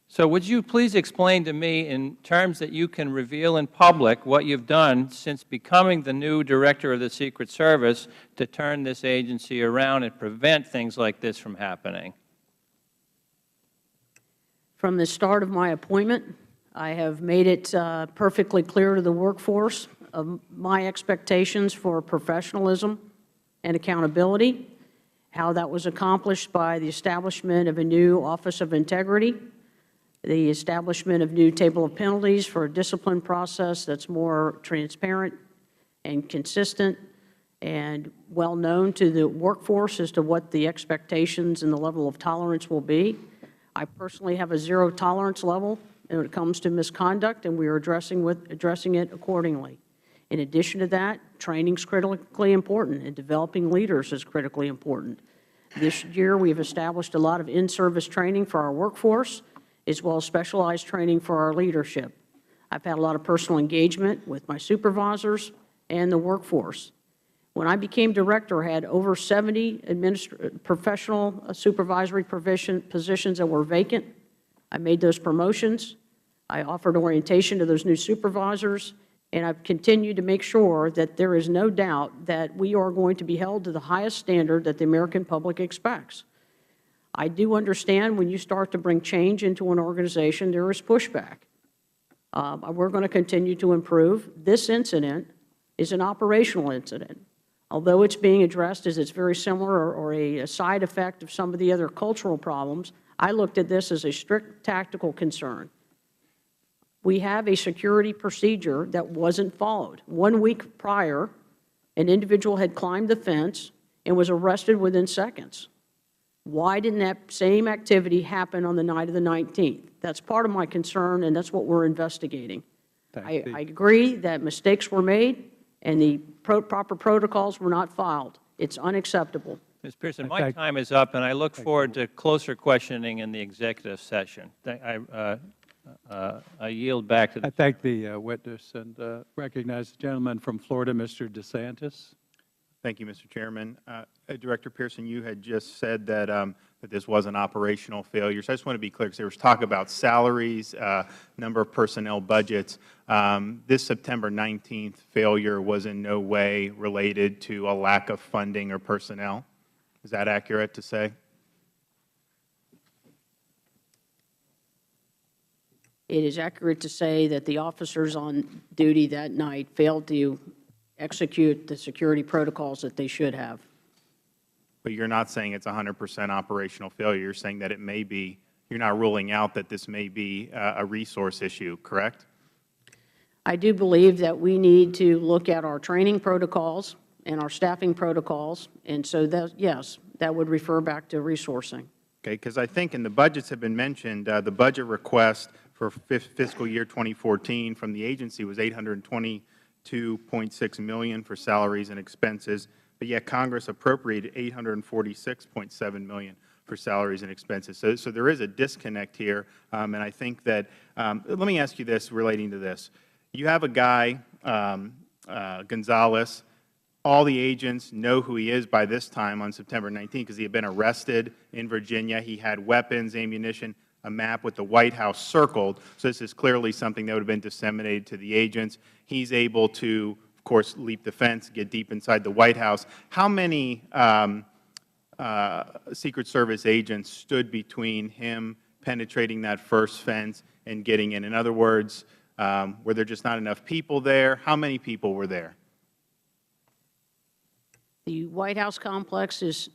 So would you please explain to me, in terms that you can reveal in public, what you've done since becoming the new Director of the Secret Service to turn this agency around and prevent things like this from happening? From the start of my appointment, I have made it perfectly clear to the workforce of my expectations for professionalism and accountability, how that was accomplished by the establishment of a new Office of Integrity, the establishment of new table of penalties for a discipline process that's more transparent and consistent and well known to the workforce as to what the expectations and the level of tolerance will be. I personally have a zero tolerance level when it comes to misconduct, and we are addressing it accordingly. In addition to that, training is critically important, and developing leaders is critically important. This year, we have established a lot of in-service training for our workforce, as well as specialized training for our leadership. I've had a lot of personal engagement with my supervisors and the workforce. When I became director, I had over 70 professional supervisory positions that were vacant. I made those promotions. I offered orientation to those new supervisors, and I've continued to make sure that there is no doubt that we are going to be held to the highest standard that the American public expects. I do understand when you start to bring change into an organization, there is pushback. We're going to continue to improve. This incident is an operational incident. Although it's being addressed as it's very similar or a side effect of some of the other cultural problems, I looked at this as a strict tactical concern. We have a security procedure that wasn't followed. 1 week prior, an individual had climbed the fence and was arrested within seconds. Why didn't that same activity happen on the night of the 19th? That's part of my concern, and that's what we're investigating. I agree that mistakes were made and the proper protocols were not filed. It's unacceptable. Ms. Pearson, my time is up, and I look forward to closer questioning in the executive session. I yield back to the... I thank the witness and recognize the gentleman from Florida, Mr. DeSantis. Thank you, Mr. Chairman. Director Pearson, you had just said that, that this was an operational failure. So I just want to be clear, because there was talk about salaries, number of personnel budgets. This September 19th failure was in no way related to a lack of funding or personnel. Is that accurate to say? It is accurate to say that the officers on duty that night failed to execute the security protocols that they should have. But you're not saying it's 100% operational failure. You're saying that it may be, you're not ruling out that this may be a resource issue, correct? I do believe that we need to look at our training protocols and our staffing protocols, and so that, yes, that would refer back to resourcing. Okay, because I think, and the budgets have been mentioned, the budget request for fiscal year 2014 from the agency was $822.6 million for salaries and expenses, but yet Congress appropriated $846.7 million for salaries and expenses. So there is a disconnect here, and I think that, let me ask you this relating to this. You have a guy, Gonzalez. All the agents know who he is by this time on September 19th because he had been arrested in Virginia. He had weapons, ammunition, a map with the White House circled. So this is clearly something that would have been disseminated to the agents. He's able to, of course, leap the fence, get deep inside the White House. How many Secret Service agents stood between him penetrating that first fence and getting in? In other words, were there just not enough people there? How many people were there? The White House complex is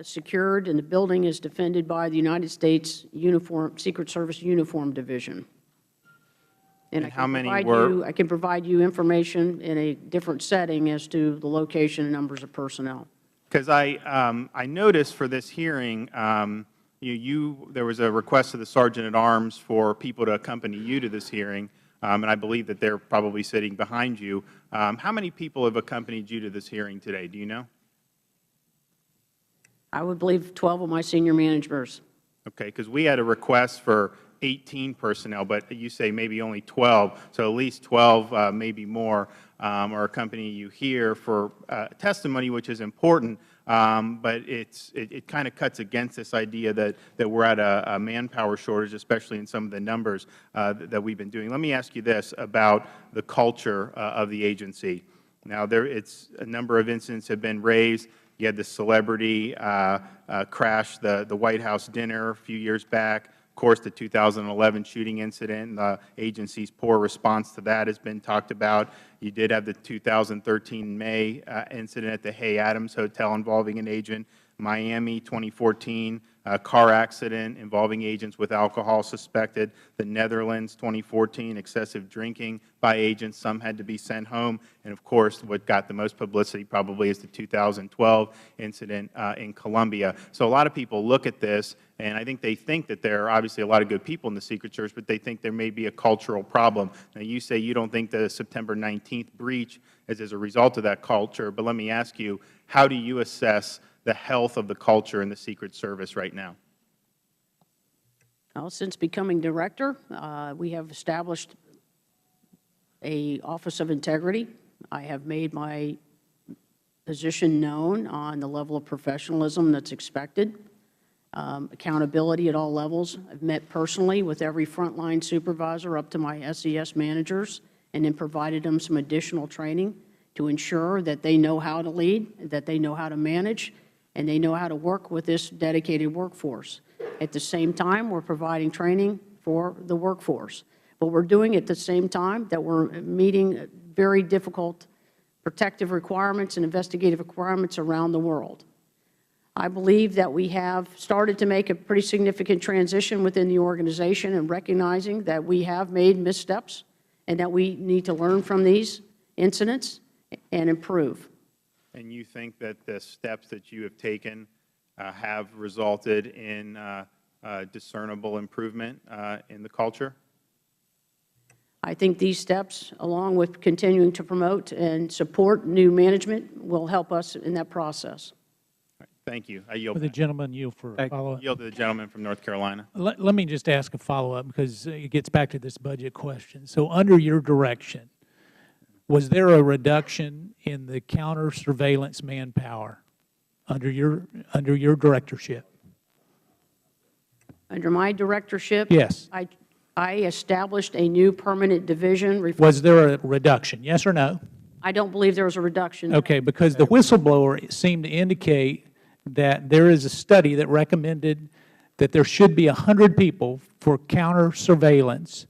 secured, and the building is defended by the United States Secret Service Uniform Division. And how many were? I can provide you information in a different setting as to the location and numbers of personnel. Because I noticed for this hearing, there was a request to the Sergeant-at-Arms for people to accompany you to this hearing, and I believe that they're probably sitting behind you. How many people have accompanied you to this hearing today? Do you know? I would believe 12 of my senior managers. Okay, because we had a request for 18 personnel, but you say maybe only 12, so at least 12, maybe more, are accompanying you here for testimony, which is important, but it kind of cuts against this idea that we're at a manpower shortage, especially in some of the numbers that we've been doing. Let me ask you this about the culture of the agency. Now, a number of incidents have been raised. You had the celebrity crash the White House dinner a few years back. Of course, the 2011 shooting incident and the agency's poor response to that has been talked about. You did have the 2013 May incident at the Hay Adams Hotel involving an agent. Miami 2014 car accident involving agents with alcohol suspected. The Netherlands 2014 excessive drinking by agents. Some had to be sent home. And of course, what got the most publicity probably is the 2012 incident in Colombia. So a lot of people look at this, and I think they think that there are obviously a lot of good people in the Secret Service, but they think there may be a cultural problem. Now, you say you don't think the September 19th breach is as a result of that culture, but let me ask you, how do you assess the health of the culture in the Secret Service right now? Well, since becoming director, we have established an Office of Integrity. I have made my position known on the level of professionalism that's expected, accountability at all levels. I've met personally with every frontline supervisor up to my SES managers and then provided them some additional training to ensure that they know how to lead, that they know how to manage, and they know how to work with this dedicated workforce. At the same time, we're providing training for the workforce. But we're doing it at the same time that we're meeting very difficult protective requirements and investigative requirements around the world. I believe that we have started to make a pretty significant transition within the organization and recognizing that we have made missteps and that we need to learn from these incidents and improve. And you think that the steps that you have taken have resulted in discernible improvement in the culture? I think these steps, along with continuing to promote and support new management, will help us in that process. Thank you. I yield. Will the gentleman yield for a follow-up? Yield to the gentleman from North Carolina. Let me just ask a follow-up because it gets back to this budget question. So under your direction, was there a reduction in the counter-surveillance manpower under your directorship? Under my directorship, Yes. I established a new permanent division. Was there a reduction, yes or no? I don't believe there was a reduction. Okay, because the whistleblower seemed to indicate that there is a study that recommended that there should be 100 people for counter-surveillance,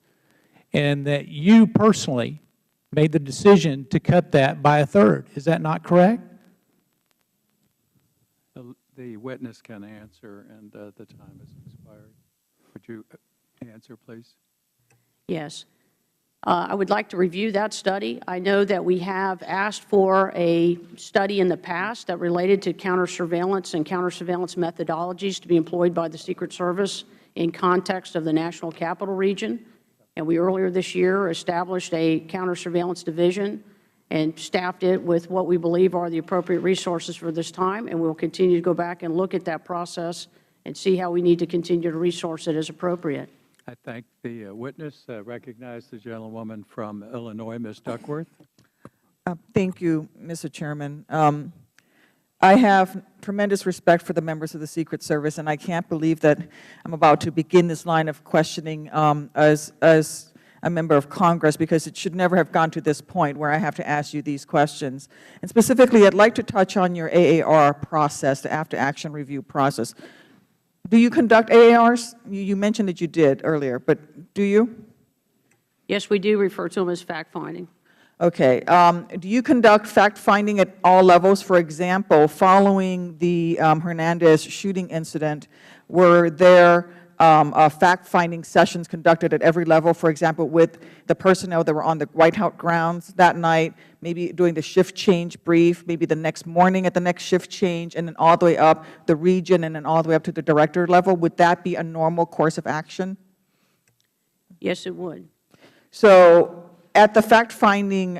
and that you personally made the decision to cut that by a third. Is that not correct? The witness can answer, and the time has expired. Would you answer, please? Yes. I would like to review that study. I know that we have asked for a study in the past that related to counter-surveillance and counter-surveillance methodologies to be employed by the Secret Service in context of the National Capital Region. And we earlier this year established a counter-surveillance division and staffed it with what we believe are the appropriate resources for this time. And we'll continue to go back and look at that process and see how we need to continue to resource it as appropriate. I thank the witness. Recognize the gentlewoman from Illinois, Ms. Duckworth. Thank you, Mr. Chairman. I have tremendous respect for the members of the Secret Service, and I can't believe that I'm about to begin this line of questioning as a member of Congress, because it should never have gone to this point where I have to ask you these questions. And specifically, I'd like to touch on your AAR process, the after-action review process. Do you conduct AARs? You mentioned that you did earlier, but do you? Yes, we do refer to them as fact-finding. Okay. Do you conduct fact-finding at all levels? For example, following the Hernandez shooting incident, were there fact-finding sessions conducted at every level, for example, with the personnel that were on the White House grounds that night, maybe doing the shift change brief, maybe the next morning at the next shift change, and then all the way up the region and then all the way up to the director level? Would that be a normal course of action? Yes, it would. So at the fact-finding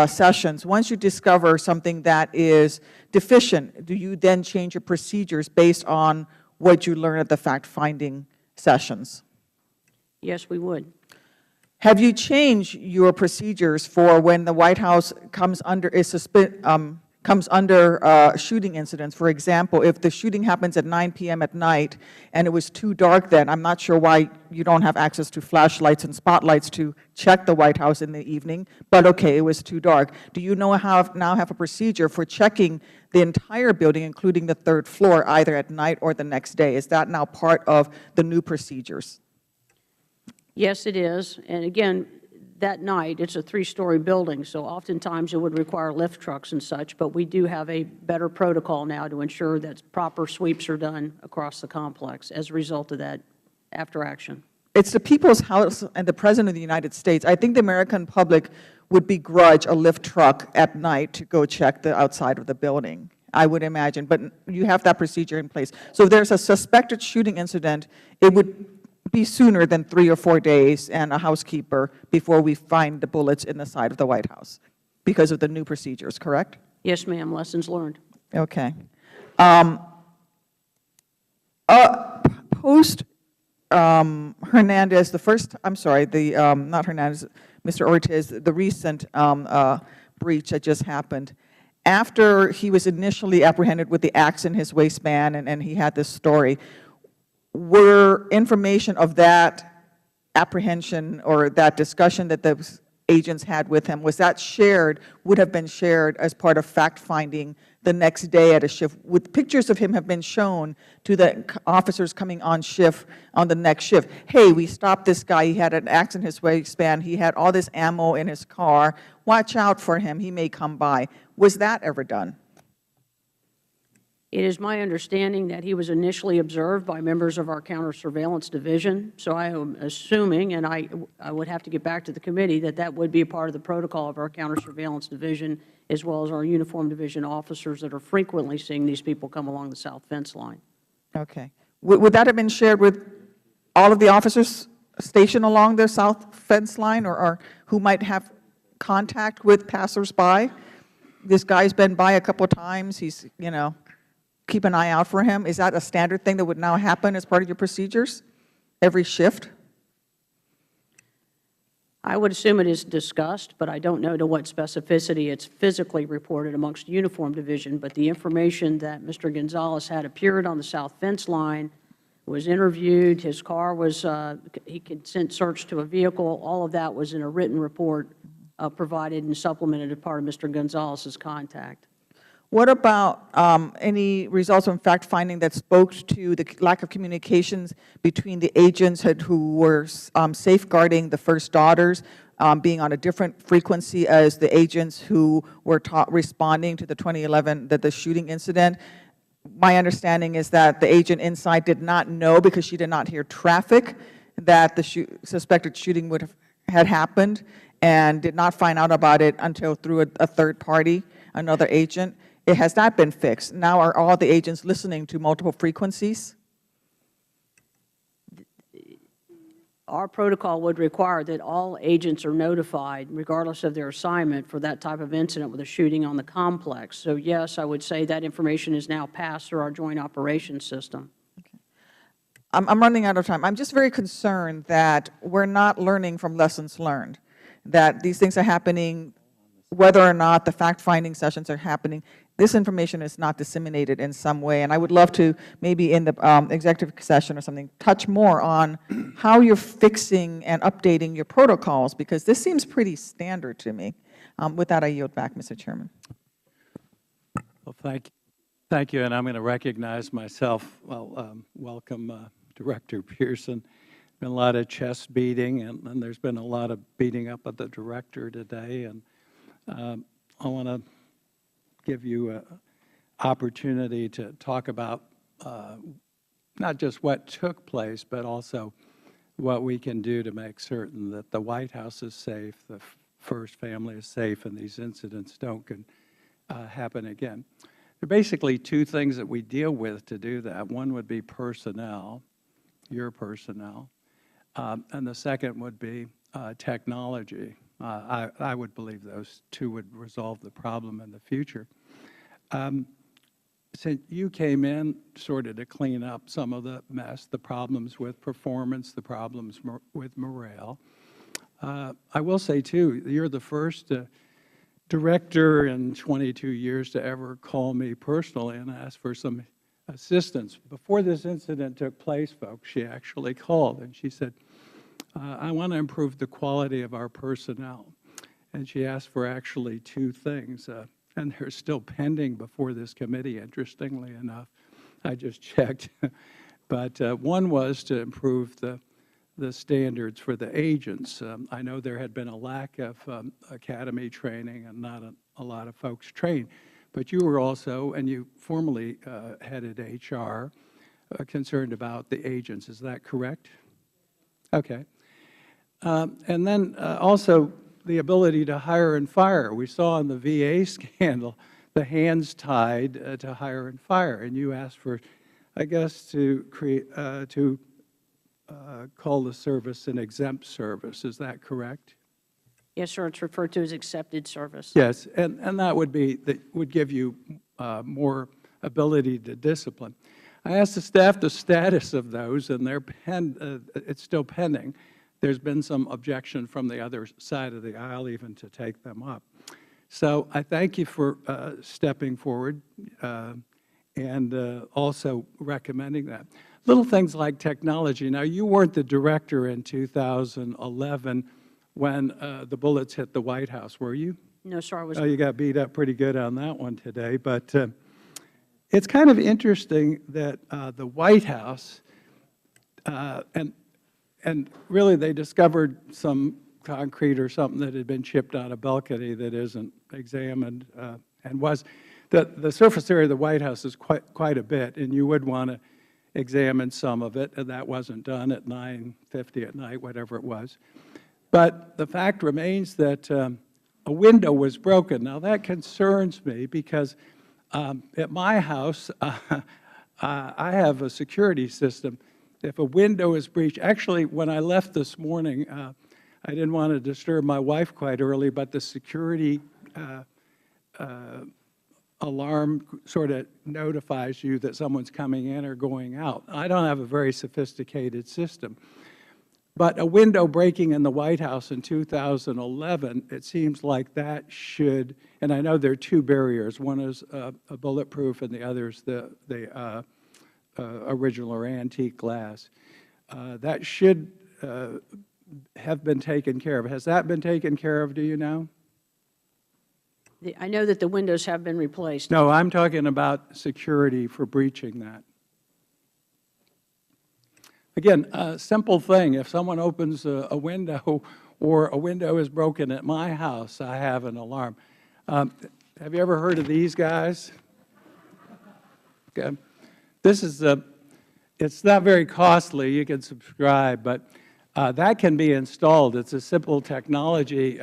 sessions, once you discover something that is deficient, do you then change your procedures based on what you learn at the fact-finding sessions? Yes, we would. Have you changed your procedures for when the White House comes under shooting incidents? For example, if the shooting happens at 9 p.m. at night and it was too dark then, I'm not sure why you don't have access to flashlights and spotlights to check the White House in the evening, but okay, it was too dark. Do you now have a procedure for checking the entire building, including the third floor, either at night or the next day? Is that now part of the new procedures? Yes, it is. And again, that night, it's a three-story building, so oftentimes it would require lift trucks and such, but we do have a better protocol now to ensure that proper sweeps are done across the complex as a result of that after action. It's the People's House and the President of the United States. I think the American public would begrudge a lift truck at night to go check the outside of the building, I would imagine, but you have that procedure in place. So if there's a suspected shooting incident, it would be sooner than 3 or 4 days and a housekeeper before we find the bullets in the side of the White House because of the new procedures, correct? Yes, ma'am. Lessons learned. Okay. Post Hernandez, not Hernandez, Mr. Ortiz, the recent breach that just happened, after he was initially apprehended with the axe in his waistband and he had this story, were information of that apprehension or that discussion that the agents had with him, was that shared, would have been shared as part of fact-finding the next day at a shift? Would pictures of him have been shown to the officers coming on shift on the next shift? Hey, we stopped this guy. He had an axe in his waistband. He had all this ammo in his car. Watch out for him. He may come by. Was that ever done? It is my understanding that he was initially observed by members of our counter-surveillance division, so I am assuming, and I would have to get back to the committee, that that would be a part of the protocol of our counter-surveillance division, as well as our uniform division officers that are frequently seeing these people come along the south fence line. Okay. Would that have been shared with all of the officers stationed along the south fence line, or who might have contact with passersby? This guy's been by a couple of times. He's, you know, keep an eye out for him. Is that a standard thing that would now happen as part of your procedures every shift? I would assume it is discussed, but I don't know to what specificity it's physically reported amongst uniform division. But the information that Mr. Gonzalez had appeared on the south fence line, was interviewed, his car was, he consent searched to a vehicle, all of that was in a written report provided and supplemented as part of Mr. Gonzalez's contact. What about any results from fact-finding that spoke to the lack of communications between the agents who were safeguarding the first daughters, being on a different frequency as the agents who were responding to the 2011, the shooting incident? My understanding is that the agent inside did not know, because she did not hear traffic, that the suspected shooting had happened, and did not find out about it until through a third party, another agent. Has that been fixed? Now are all the agents listening to multiple frequencies? Our protocol would require that all agents are notified, regardless of their assignment, for that type of incident with a shooting on the complex. So yes, I would say that information is now passed through our joint operations system. Okay. I'm running out of time. I'm just very concerned that we're not learning from lessons learned, that these things are happening, whether or not the fact-finding sessions are happening. This information is not disseminated in some way, and I would love to, maybe in the executive session or something, touch more on how you're fixing and updating your protocols, because this seems pretty standard to me. With that, I yield back, Mr. Chairman. Well, thank you, and I'm going to recognize myself. Well, welcome, Director Pearson. Been a lot of chest beating, and there's been a lot of beating up of the Director today, and I want to give you an opportunity to talk about not just what took place, but also what we can do to make certain that the White House is safe, the first family is safe, and these incidents don't happen again. There are basically two things that we deal with to do that. One would be personnel, your personnel, and the second would be technology. I would believe those two would resolve the problem in the future. Since you came in sort of to clean up some of the mess, the problems with performance, the problems with morale, I will say, too, you're the first director in 22 years to ever call me personally and ask for some assistance. Before this incident took place, folks, she actually called, and she said, I want to improve the quality of our personnel. And she asked for actually two things, and they're still pending before this committee, interestingly enough. I just checked. But one was to improve the standards for the agents. I know there had been a lack of academy training and not a lot of folks trained. But you were also, and you formerly headed HR, concerned about the agents. Is that correct? Okay. And then also the ability to hire and fire. We saw in the VA scandal the hands tied to hire and fire, and you asked for, I guess, to create call the service an exempt service. Is that correct? Yes, sir. It's referred to as accepted service. Yes, and that would give you more ability to discipline. I asked the staff the status of those, and it's still pending. There's been some objection from the other side of the aisle even to take them up. So I thank you for stepping forward and also recommending that. Little things like technology. Now, you weren't the director in 2011 when the bullets hit the White House, were you? No, sir, I was. Oh, you got beat up pretty good on that one today. But it's kind of interesting that the White House, and really they discovered some concrete or something that had been chipped on a balcony that isn't examined, and was, the surface area of the White House is quite a bit, and you would want to examine some of it, and that wasn't done at 9:50 at night, whatever it was. But the fact remains that a window was broken. Now, that concerns me because at my house, I have a security system. If a window is breached, actually, when I left this morning, I didn't want to disturb my wife quite early, but the security alarm sort of notifies you that someone's coming in or going out. I don't have a very sophisticated system. But a window breaking in the White House in 2011, it seems like that should, and I know there are two barriers. One is a bulletproof and the other is the original or antique glass. That should have been taken care of. Has that been taken care of, do you know? I know that the windows have been replaced. No, I'm talking about security for breaching that. Again, a simple thing. If someone opens a window or a window is broken at my house, I have an alarm. Have you ever heard of these guys? Okay. This is it's not very costly. You can subscribe, but that can be installed. It's a simple technology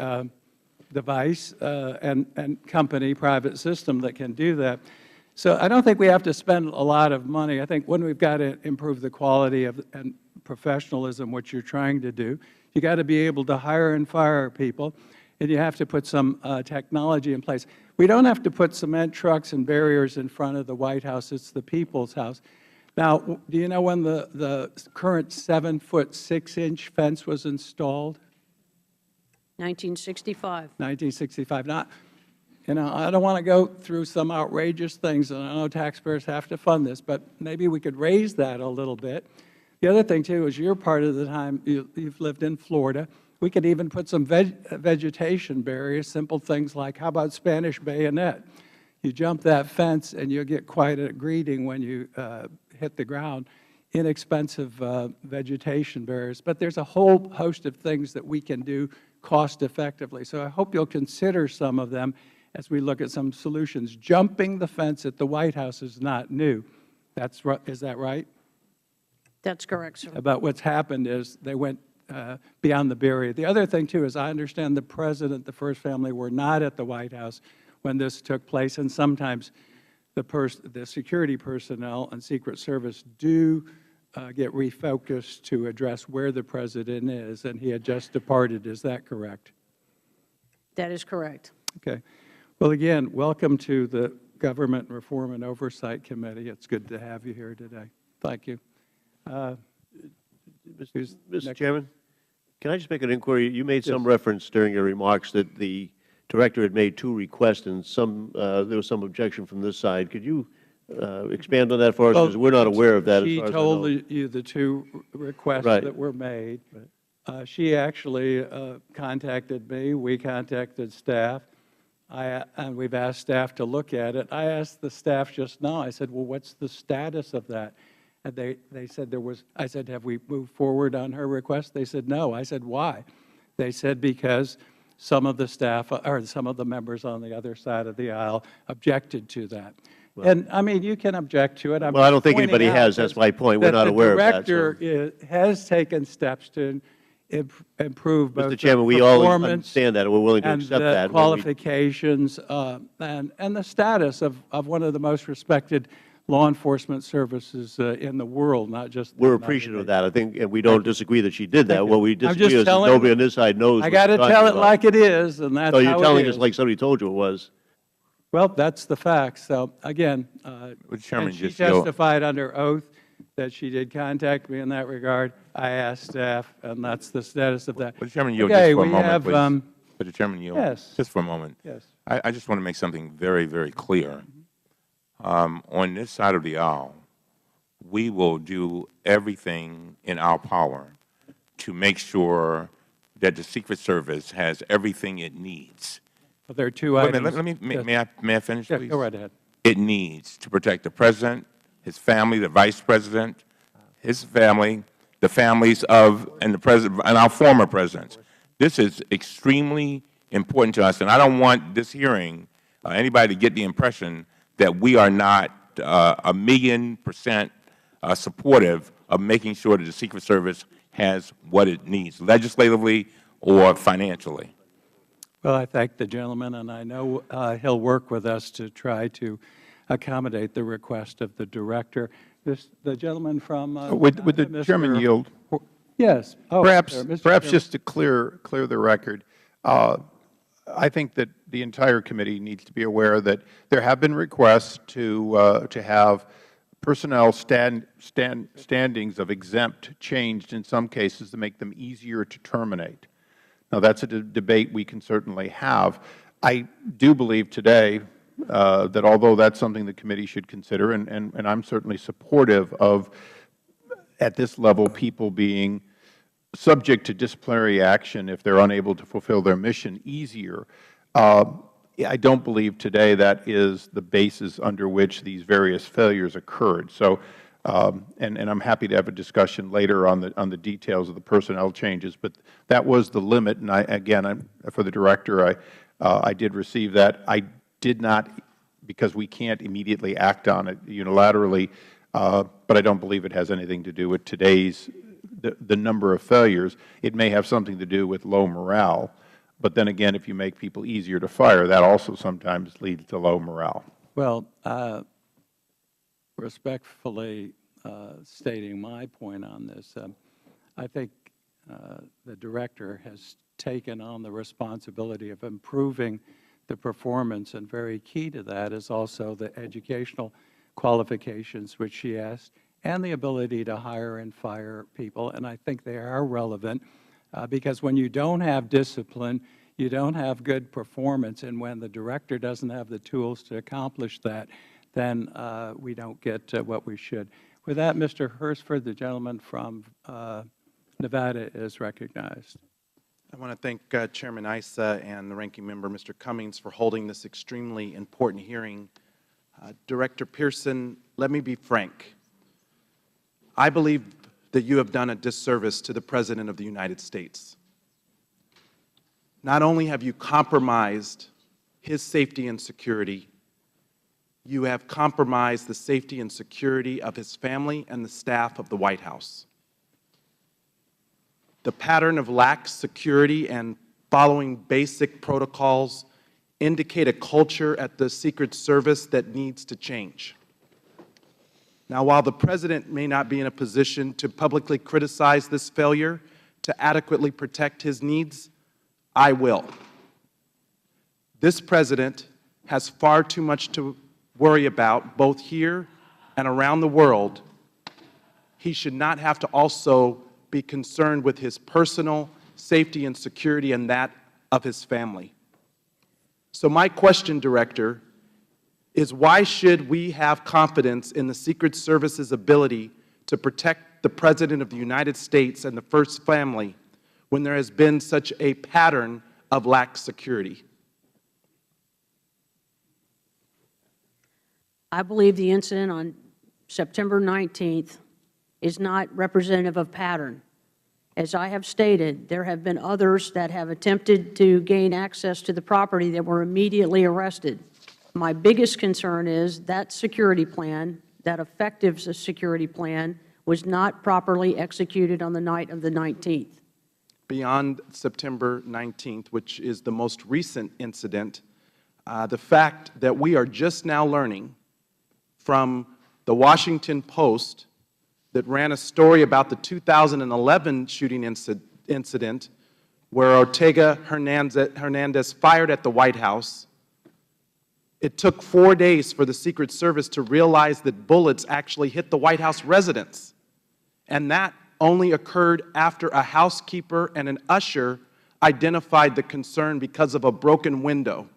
device and company, private system that can do that. So I don't think we have to spend a lot of money. I think when we've got to improve the quality of and professionalism, what you're trying to do, you got to be able to hire and fire people, and you have to put some technology in place. We don't have to put cement trucks and barriers in front of the White House. It's the people's house. Now, do you know when the current 7-foot 6-inch fence was installed? 1965. 1965. Not, you know, I don't want to go through some outrageous things, and I know taxpayers have to fund this, but maybe we could raise that a little bit. The other thing, too, is you're part of the time you've lived in Florida. We could even put some vegetation barriers, simple things like, how about Spanish bayonet? You jump that fence, and you'll get quite a greeting when you hit the ground. Inexpensive vegetation barriers. But there's a whole host of things that we can do cost effectively. So I hope you'll consider some of them as we look at some solutions. Jumping the fence at the White House is not new. Is that right? That's correct, sir. About what's happened is they went beyond the barrier. The other thing, too, is I understand the President, the First Family, were not at the White House when this took place, and sometimes the security personnel and Secret Service do get refocused to address where the President is, and he had just departed. Is that correct? That is correct. Okay. Well, again, welcome to the Government Reform and Oversight Committee. It's good to have you here today. Thank you. Mr. Chairman, can I just make an inquiry? You made some reference during your remarks that the Director had made 2 requests, and there was some objection from this side. Could you expand on that for us, because we're not aware of that as far as I know. She told you the 2 requests that were made. Right. She actually contacted me. We contacted staff, and we've asked staff to look at it. I asked the staff just now, I said, well, what's the status of that? And they said there was, I said, have we moved forward on her request? They said no. I said, why? They said because some of the staff, or some of the members on the other side of the aisle objected to that. Well, and, I mean, you can object to it. Well, I don't think anybody has. That's my point. We're not aware of that. The Director has taken steps to improve both Mr. Chairman, we all understand that, and we're willing to accept that. And qualifications and the status of one of the most respected law enforcement services in the world, not just We're appreciative of that, I think, and we don't disagree that she did that. What we disagree is that nobody on this side knows. I got to tell it like it is, and that's how it is. So you're telling us like somebody told you it was. Well, that's the facts. So, again, and she testified under oath that she did contact me in that regard. I asked staff, and that's the status of that. Chairman, you'll just for a moment, please. Mr. Chairman, yield Yes. just for a moment. Yes. I just want to make something very, very clear. On this side of the aisle, we will do everything in our power to make sure that the Secret Service has everything it needs. Well, there are two Wait a items. minute, may I finish, Yeah, please? go right ahead. It needs to protect the President, his family, the Vice President, his family, the families of, and the President, and our former Presidents. This is extremely important to us, and I don't want this hearing, anybody to get the impression that we are not 1,000,000% supportive of making sure that the Secret Service has what it needs, legislatively or financially. Well, I thank the gentleman, and I know he'll work with us to try to accommodate the request of the Director. The gentleman from Would the Mr. Chairman yield? Yes. Oh, Perhaps, sir, Mr. perhaps Chairman. just to clear the record, I think that the entire committee needs to be aware that there have been requests to have personnel standings of exempt changed in some cases to make them easier to terminate. Now, that's a debate we can certainly have. I do believe today that although that's something the committee should consider, and I'm certainly supportive of, at this level, people being subject to disciplinary action if they're unable to fulfill their mission easier, I don't believe today that is the basis under which these various failures occurred. So, and I'm happy to have a discussion later on the details of the personnel changes, but that was the limit. And again, for the Director, I did receive that. I did not, because we can't immediately act on it unilaterally, but I don't believe it has anything to do with today's the number of failures. It may have something to do with low morale. But then again, if you make people easier to fire, that also sometimes leads to low morale. Well, respectfully stating my point on this, I think the Director has taken on the responsibility of improving the performance, and very key to that is also the educational qualifications which she asked, and the ability to hire and fire people. And I think they are relevant because when you don't have discipline, you don't have good performance, and when the Director doesn't have the tools to accomplish that, then we don't get what we should. With that, Mr. Hursford, the gentleman from Nevada, is recognized. I want to thank Chairman Issa and the Ranking Member, Mr. Cummings, for holding this extremely important hearing. Director Pearson, let me be frank. I believe that you have done a disservice to the President of the United States. Not only have you compromised his safety and security, you have compromised the safety and security of his family and the staff of the White House. The pattern of lax security and following basic protocols indicate a culture at the Secret Service that needs to change. Now, while the President may not be in a position to publicly criticize this failure to adequately protect his needs, I will. This President has far too much to worry about, both here and around the world. He should not have to also be concerned with his personal safety and security and that of his family. So my question, Director, is why should we have confidence in the Secret Service's ability to protect the President of the United States and the First Family when there has been such a pattern of lax security? I believe the incident on September 19th is not representative of pattern. As I have stated, there have been others that have attempted to gain access to the property that were immediately arrested. My biggest concern is that security plan, that effective security plan, was not properly executed on the night of the 19th. Beyond September 19th, which is the most recent incident, the fact that we are just now learning from the Washington Post that ran a story about the 2011 shooting incident where Ortega Hernandez fired at the White House. It took 4 days for the Secret Service to realize that bullets actually hit the White House residence. And that only occurred after a housekeeper and an usher identified the concern because of a broken window.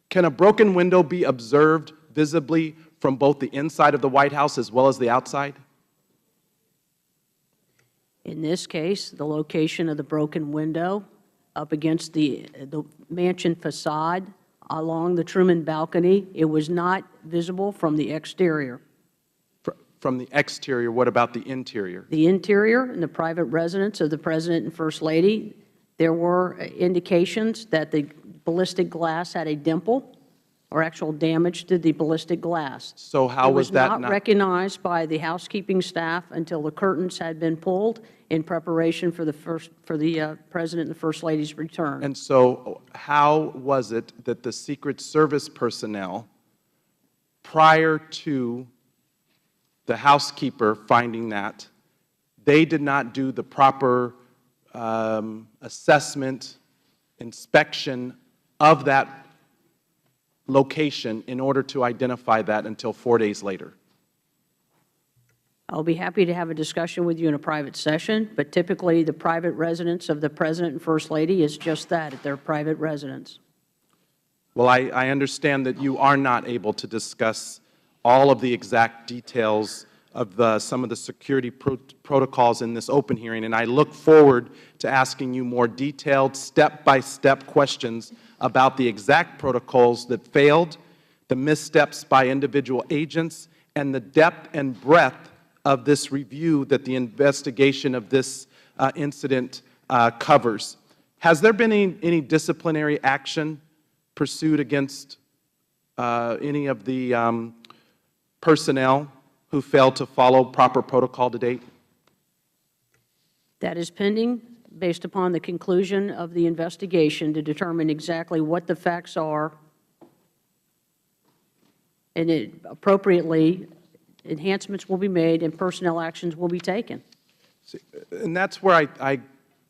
Can a broken window be observed visibly from both the inside of the White House as well as the outside? In this case, the location of the broken window up against the mansion facade along the Truman balcony, it was not visible from the exterior. From the exterior, what about the interior? The interior and the private residence of the President and First Lady, there were indications that the ballistic glass had a dimple or actual damage to the ballistic glass. So how was that It was not recognized by the housekeeping staff until the curtains had been pulled in preparation for the President and the First Lady's return. And so how was it that the Secret Service personnel, prior to the housekeeper finding that, they did not do the proper assessment, inspection of that location in order to identify that until 4 days later? I'll be happy to have a discussion with you in a private session, but typically the private residence of the President and First Lady is just that, their private residence. Well, I understand that you are not able to discuss all of the exact details of some of the security protocols in this open hearing, and I look forward to asking you more detailed, step-by-step questions about the exact protocols that failed, the missteps by individual agents, and the depth and breadth of this review that the investigation of this incident covers. Has there been any disciplinary action pursued against any of the personnel who failed to follow proper protocol to date? That is pending based upon the conclusion of the investigation to determine exactly what the facts are, and appropriately enhancements will be made and personnel actions will be taken. And that's where I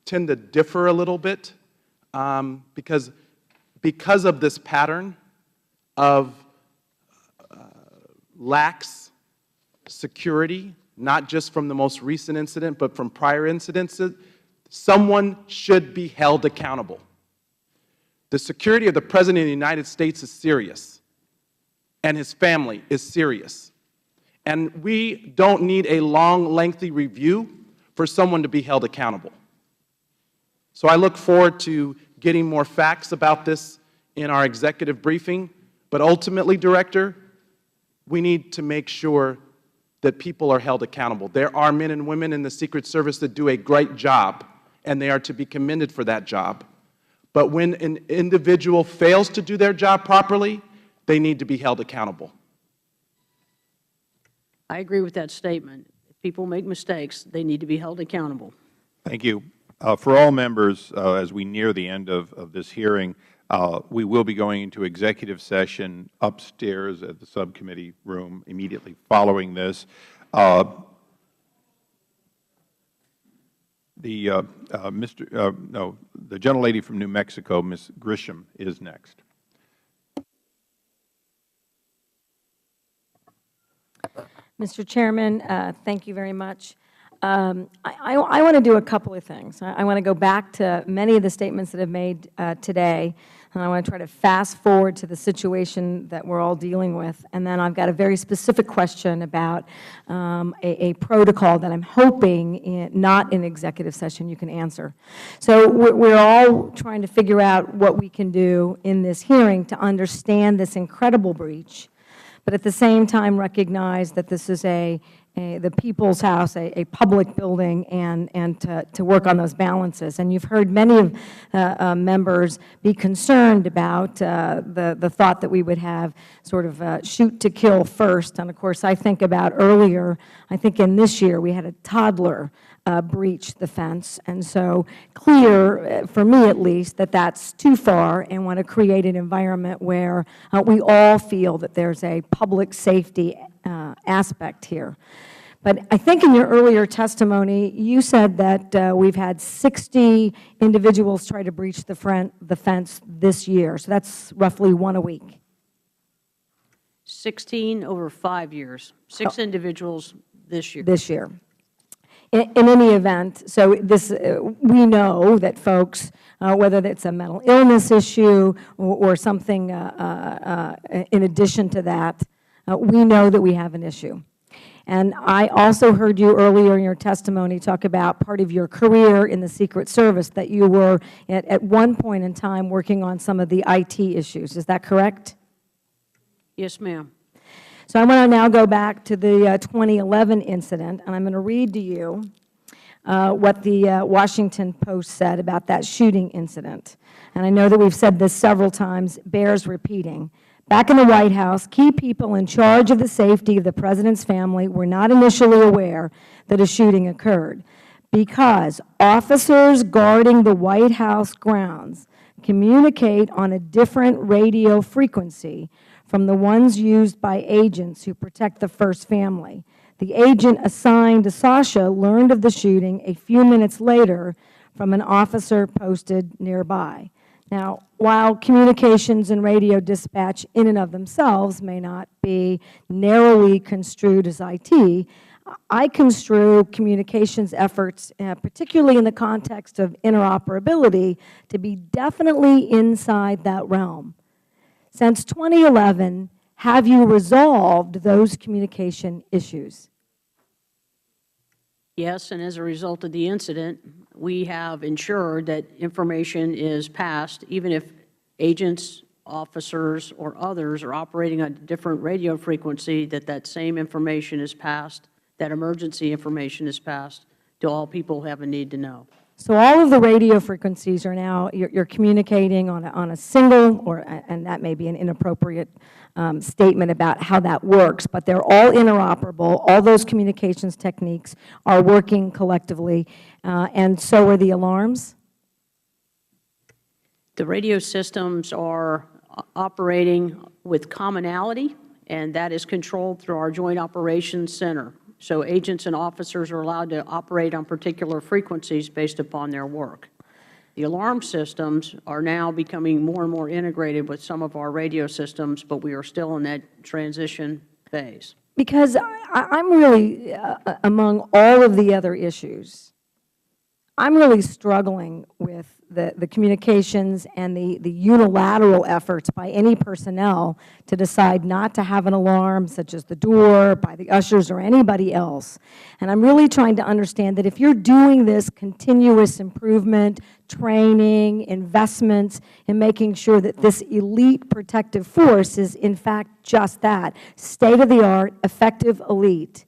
tend to differ a little bit, because of this pattern of lax security, not just from the most recent incident, but from prior incidents, someone should be held accountable. The security of the President of the United States is serious, and his family is serious. And we don't need a long, lengthy review for someone to be held accountable. So I look forward to getting more facts about this in our executive briefing. But ultimately, Director, we need to make sure that people are held accountable. There are men and women in the Secret Service that do a great job, and they are to be commended for that job. But when an individual fails to do their job properly, they need to be held accountable. I agree with that statement. If people make mistakes, they need to be held accountable. Thank you. For all members, as we near the end of this hearing, we will be going into executive session upstairs at the subcommittee room immediately following this. The gentlelady from New Mexico, Ms. Grisham, is next. Mr. Chairman, thank you very much. I want to do a couple of things. I want to go back to many of the statements that have made today, and I want to try to fast forward to the situation that we're all dealing with. And then I've got a very specific question about a protocol that I'm hoping, not in executive session, you can answer. So we're all trying to figure out what we can do in this hearing to understand this incredible breach, but at the same time recognize that this is the people's house, a public building, and to work on those balances. And you've heard many of members be concerned about the thought that we would have sort of shoot to kill first. And of course, I think about earlier, I think in this year, we had a toddler breach the fence. And so clear, for me at least, that that's too far, and want to create an environment where we all feel that there's a public safety aspect here. But I think in your earlier testimony, you said that we've had 60 individuals try to breach the fence this year. So that's roughly one a week. 16 over 5 years, 6 individuals this year. This year. In any event, so this, we know that folks, whether it's a mental illness issue or something in addition to that, we know that we have an issue. And I also heard you earlier in your testimony talk about part of your career in the Secret Service, that you were at one point in time working on some of the IT issues. Is that correct? Yes, ma'am. So I want to now go back to the 2011 incident, and I'm going to read to you what the Washington Post said about that shooting incident. And I know that we've said this several times, bears repeating. Back in the White House, key people in charge of the safety of the President's family were not initially aware that a shooting occurred because officers guarding the White House grounds communicate on a different radio frequency from the ones used by agents who protect the first family. The agent assigned to Sasha learned of the shooting a few minutes later from an officer posted nearby. Now, while communications and radio dispatch in and of themselves may not be narrowly construed as IT, I construe communications efforts, particularly in the context of interoperability, to be definitely inside that realm. Since 2011, have you resolved those communication issues? Yes, and as a result of the incident, we have ensured that information is passed, even if agents, officers, or others are operating on a different radio frequency, that same information is passed, that emergency information is passed to all people who have a need to know. So all of the radio frequencies are now, you're communicating on a single, and that may be an inappropriate statement about how that works, but they're all interoperable. All those communications techniques are working collectively, and so are the alarms? The radio systems are operating with commonality, and that is controlled through our Joint Operations Center. So agents and officers are allowed to operate on particular frequencies based upon their work. The alarm systems are now becoming more and more integrated with some of our radio systems, but we are still in that transition phase. Because I'm really, among all of the other issues, I'm really struggling with the communications and the unilateral efforts by any personnel to decide not to have an alarm, such as the door, by the ushers, or anybody else. And I'm really trying to understand that if you're doing this continuous improvement, training, investments in making sure that this elite protective force is, in fact, just that, state-of-the-art, effective elite,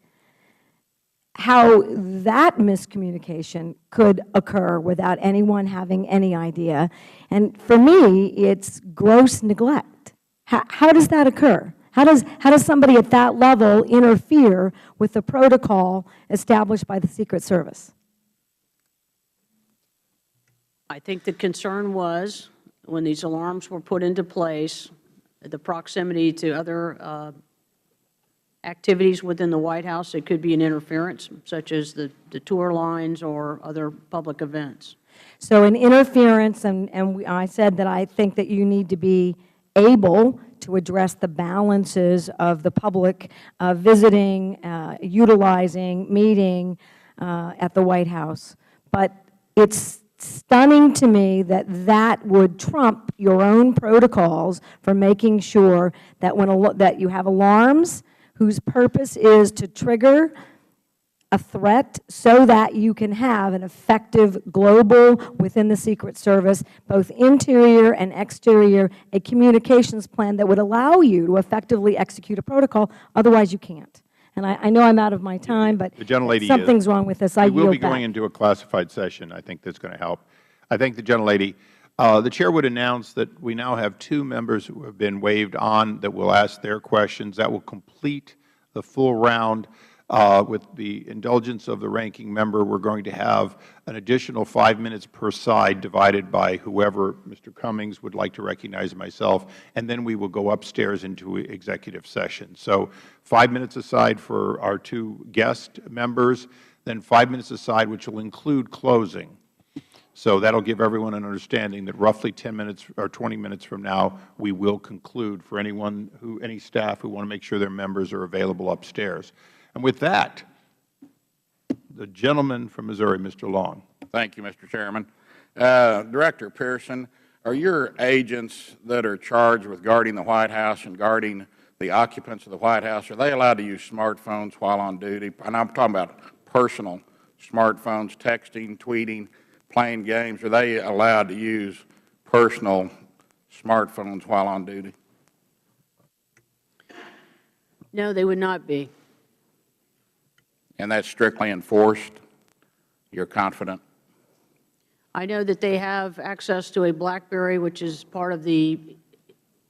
how that miscommunication could occur without anyone having any idea. And for me, it's gross neglect. How does that occur? How does somebody at that level interfere with the protocol established by the Secret Service? I think the concern was, when these alarms were put into place, the proximity to other activities within the White House that could be an interference, such as the tour lines or other public events. So an interference, and I said that I think that you need to be able to address the balances of the public visiting, utilizing, meeting at the White House. But it's stunning to me that that would trump your own protocols for making sure that that you have alarms whose purpose is to trigger a threat so that you can have an effective global, within the Secret Service, both interior and exterior, a communications plan that would allow you to effectively execute a protocol. Otherwise, you can't. And I know I'm out of my time, but something's wrong with this. I yield back. We will be going into a classified session. I think that's going to help. I thank the gentlelady. The Chair would announce that we now have 2 members who have been waived on that will ask their questions. That will complete the full round. With the indulgence of the ranking member, we are going to have an additional 5 minutes per side divided by whoever, Mr. Cummings would like to recognize, myself, and then we will go upstairs into executive session. So 5 minutes aside for our 2 guest members, then 5 minutes aside, which will include closing. So that will give everyone an understanding that roughly 10 minutes or 20 minutes from now, we will conclude for any staff who want to make sure their members are available upstairs. And with that, The gentleman from Missouri, Mr. Long. Thank you, Mr. Chairman. Director Pearson, are your agents that are charged with guarding the White House and guarding the occupants of the White House, are they allowed to use smartphones while on duty? And I'm talking about personal smartphones, texting, tweeting, playing games. Are they allowed to use personal smartphones while on duty? No, they would not be. And that's strictly enforced? You're confident? I know that they have access to a BlackBerry, which is part of the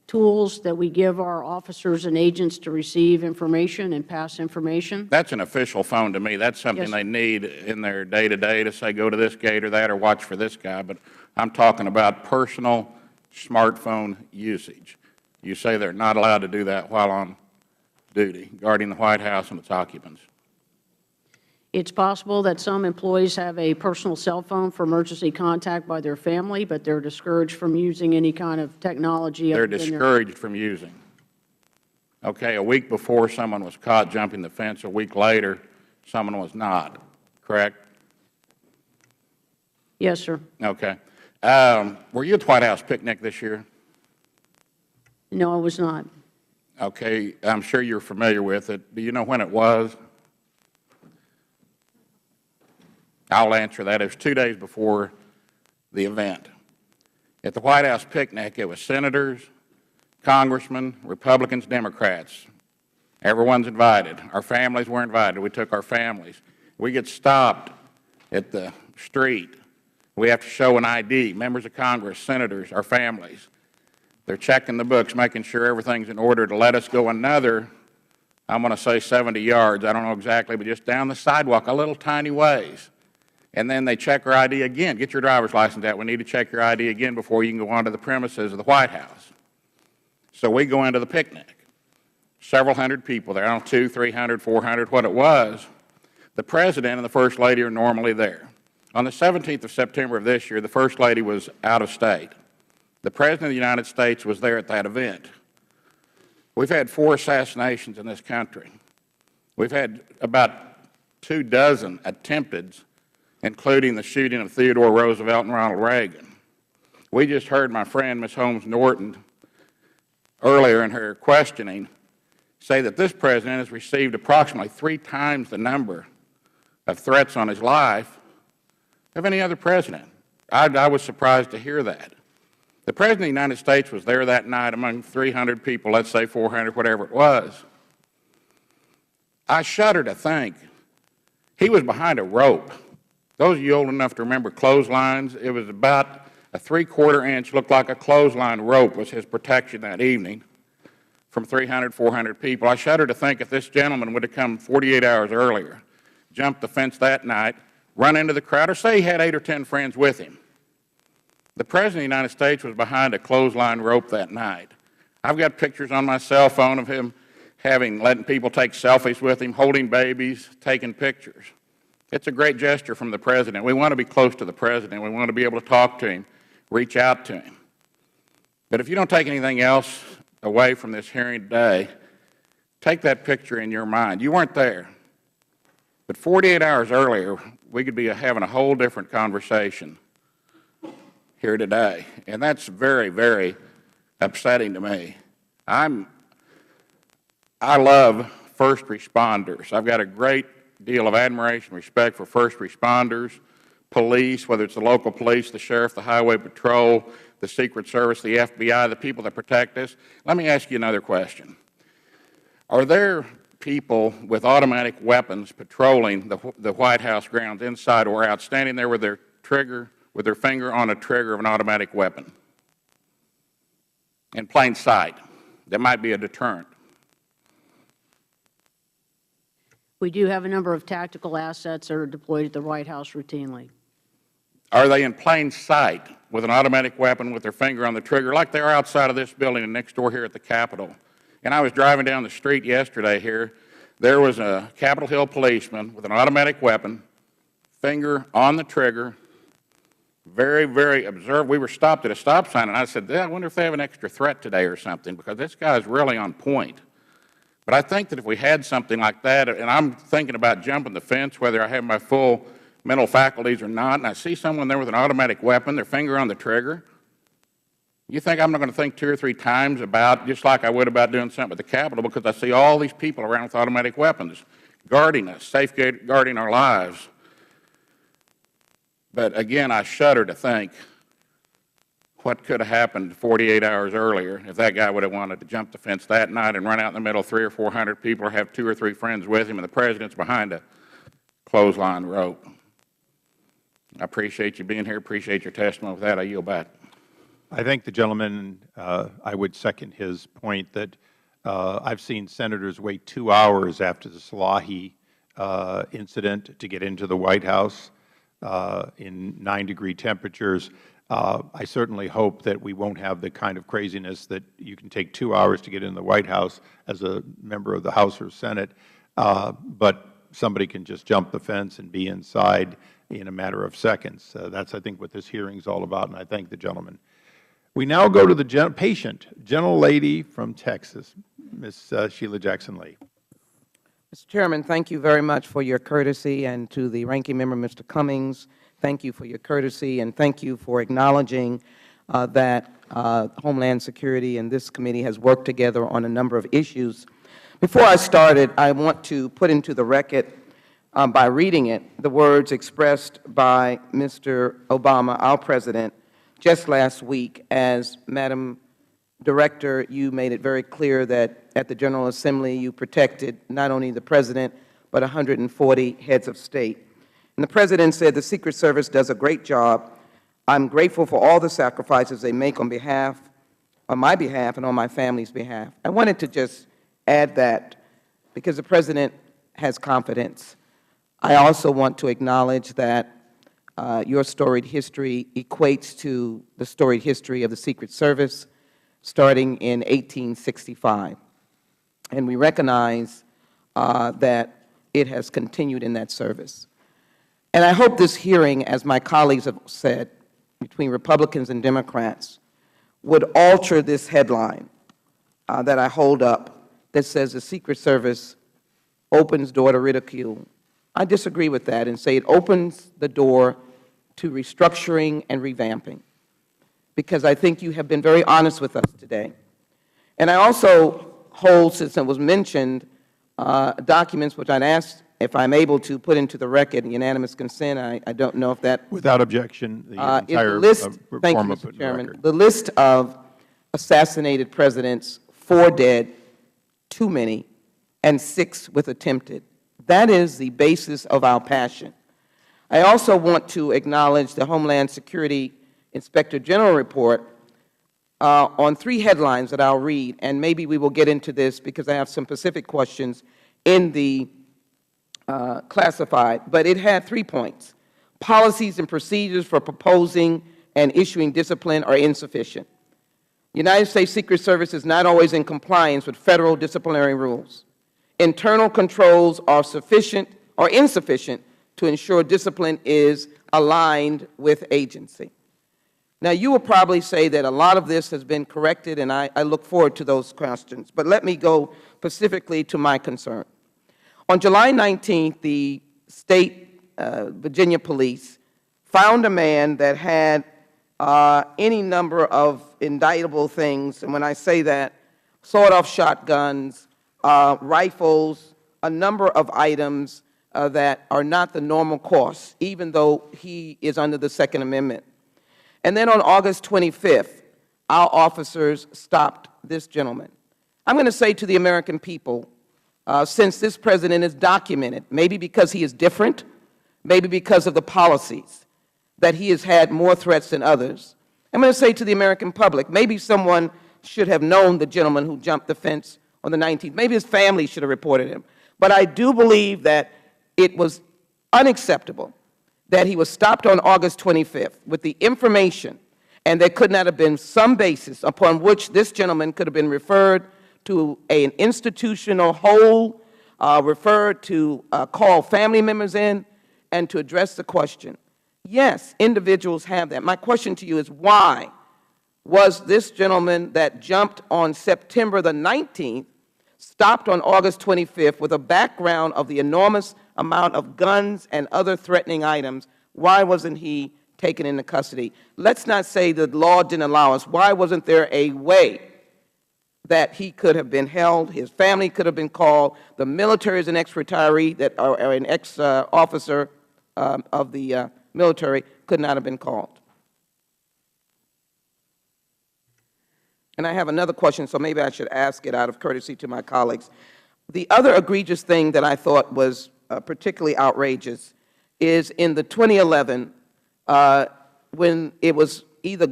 tools that we give our officers and agents to receive information and pass information. That's an official phone to me. That's something Yes. they need in their day-to-day to say, go to this gate or that or watch for this guy. But I'm talking about personal smartphone usage. You say they're not allowed to do that while on duty, guarding the White House and its occupants. It's possible that some employees have a personal cell phone for emergency contact by their family, but they're discouraged from using any kind of technology. They're other than their- discouraged from using. Okay, a week before someone was caught jumping the fence, a week later someone was not, correct? Yes, sir. Okay. Were you at the White House picnic this year? No, I was not. Okay, I'm sure you're familiar with it. Do you know when it was? I'll answer that. It was 2 days before the event. At the White House picnic, it was senators, congressmen, Republicans, Democrats. Everyone's invited. Our families were invited. We took our families. We get stopped at the street. We have to show an ID, members of Congress, senators, our families. They're checking the books, making sure everything's in order to let us go another, I'm going to say 70 yards, I don't know exactly, but just down the sidewalk a little tiny ways. And then they check our ID again. Get your driver's license out. We need to check your ID again before you can go onto the premises of the White House. So we go into the picnic. Several hundred people there. I don't know, 200, 300, 400, what it was. The President and the First Lady are normally there. On the 17th of September of this year, the First Lady was out of state. The President of the United States was there at that event. We've had 4 assassinations in this country. We've had about 24 attempted, including the shooting of Theodore Roosevelt and Ronald Reagan. We just heard my friend, Ms. Holmes Norton, earlier in her questioning, say that this President has received approximately 3 times the number of threats on his life of any other President. I was surprised to hear that. The President of the United States was there that night among 300 people, let's say 400, whatever it was. I shudder to think he was behind a rope. Those of you old enough to remember clotheslines, it was about a 3/4 inch, looked like a clothesline rope was his protection that evening from 300, 400 people. I shudder to think if this gentleman would have come 48 hours earlier, jumped the fence that night, run into the crowd, or say he had 8 or 10 friends with him. The President of the United States was behind a clothesline rope that night. I've got pictures on my cell phone of him letting people take selfies with him, holding babies, taking pictures. It's a great gesture from the President. We want to be close to the President. We want to be able to talk to him, reach out to him. But if you don't take anything else away from this hearing today, take that picture in your mind. You weren't there. But 48 hours earlier, we could be having a whole different conversation here today. And that's very, very upsetting to me. I love first responders. I've got a great deal of admiration and respect for first responders, police, whether it's the local police, the sheriff, the highway patrol, the Secret Service, the FBI, the people that protect us. Let me ask you another question. Are there people with automatic weapons patrolling the White House grounds inside or out, standing there with their finger on a trigger of an automatic weapon in plain sight? That might be a deterrent. We do have a number of tactical assets that are deployed at the White House routinely. Are they in plain sight with an automatic weapon with their finger on the trigger like they are outside of this building and next door here at the Capitol? And I was driving down the street yesterday here. There was a Capitol Hill policeman with an automatic weapon, finger on the trigger, very, very observed. We were stopped at a stop sign, and I said, I wonder if they have an extra threat today or something, because this guy is really on point. But I think that if we had something like that, and I'm thinking about jumping the fence, whether I have my full mental faculties or not, and I see someone there with an automatic weapon, their finger on the trigger, you think I'm not going to think 2 or 3 times about, just like I would about doing something at the Capitol, because I see all these people around with automatic weapons guarding us, safeguarding our lives. But again, I shudder to think what could have happened 48 hours earlier if that guy would have wanted to jump the fence that night and run out in the middle of 300 or 400 people, or have 2 or 3 friends with him, and the President's behind a clothesline rope. I appreciate you being here, appreciate your testimony. With that, I yield back. I thank the gentleman. I would second his point that I've seen senators wait 2 hours after the Salahi incident to get into the White House in 9-degree temperatures. I certainly hope that we won't have the kind of craziness that you can take 2 hours to get in the White House as a member of the House or Senate, but somebody can just jump the fence and be inside in a matter of seconds. That's, I think, what this hearing is all about, and I thank the gentleman. We now go to the gentlelady from Texas, Ms. Sheila Jackson Lee. Mr. Chairman, thank you very much for your courtesy, and to the Ranking Member, Mr. Cummings, thank you for your courtesy, and thank you for acknowledging that Homeland Security and this committee has worked together on a number of issues. Before I started, I want to put into the record, by reading it, the words expressed by Mr. Obama, our President, just last week, as Madam Director, you made it very clear that at the General Assembly you protected not only the President, but 140 heads of state. And the President said, "The Secret Service does a great job. I'm grateful for all the sacrifices they make on my behalf and on my family's behalf." I wanted to just add that because the President has confidence. I also want to acknowledge that your storied history equates to the storied history of the Secret Service starting in 1865. And we recognize that it has continued in that service. And I hope this hearing, as my colleagues have said, between Republicans and Democrats, would alter this headline that I hold up that says the Secret Service opens door to ridicule. I disagree with that and say it opens the door to restructuring and revamping, because I think you have been very honest with us today. And I also hold, since it was mentioned, documents which I'd ask if I'm able to put into the record unanimous consent. I don't know if that— Without objection, the entire list, thank you, Mr. Chairman. The list of assassinated presidents, 4 dead, too many, and 6 with attempted. That is the basis of our passion. I also want to acknowledge the Homeland Security Inspector General report on 3 headlines that I'll read, and maybe we will get into this because I have some specific questions in the classified, but it had 3 points. Policies and procedures for proposing and issuing discipline are insufficient. United States Secret Service is not always in compliance with Federal disciplinary rules. Internal controls are sufficient or insufficient to ensure discipline is aligned with agency. Now, you will probably say that a lot of this has been corrected, and I look forward to those questions. But let me go specifically to my concern. On July 19th, the State Virginia Police found a man that had any number of indictable things, and when I say that, sawed-off shotguns, rifles, a number of items that are not the normal course, even though he is under the Second Amendment. And then on August 25th, our officers stopped this gentleman. I'm going to say to the American people, since this President is documented, maybe because he is different, maybe because of the policies, that he has had more threats than others. I'm going to say to the American public, maybe someone should have known the gentleman who jumped the fence on the 19th. Maybe his family should have reported him. But I do believe that it was unacceptable that he was stopped on August 25th with the information, and there could not have been some basis upon which this gentleman could have been referred to an institutional hold, referred to call family members in, and to address the question. Yes, individuals have that. My question to you is, why was this gentleman that jumped on September the 19th stopped on August 25th with a background of the enormous amount of guns and other threatening items, why wasn't he taken into custody? Let's not say the law didn't allow us. Why wasn't there a way that he could have been held, his family could have been called, the military is an ex-retiree, that or an ex-officer of the military could not have been called? And I have another question, so maybe I should ask it out of courtesy to my colleagues. The other egregious thing that I thought was particularly outrageous is in the 2011, when it was either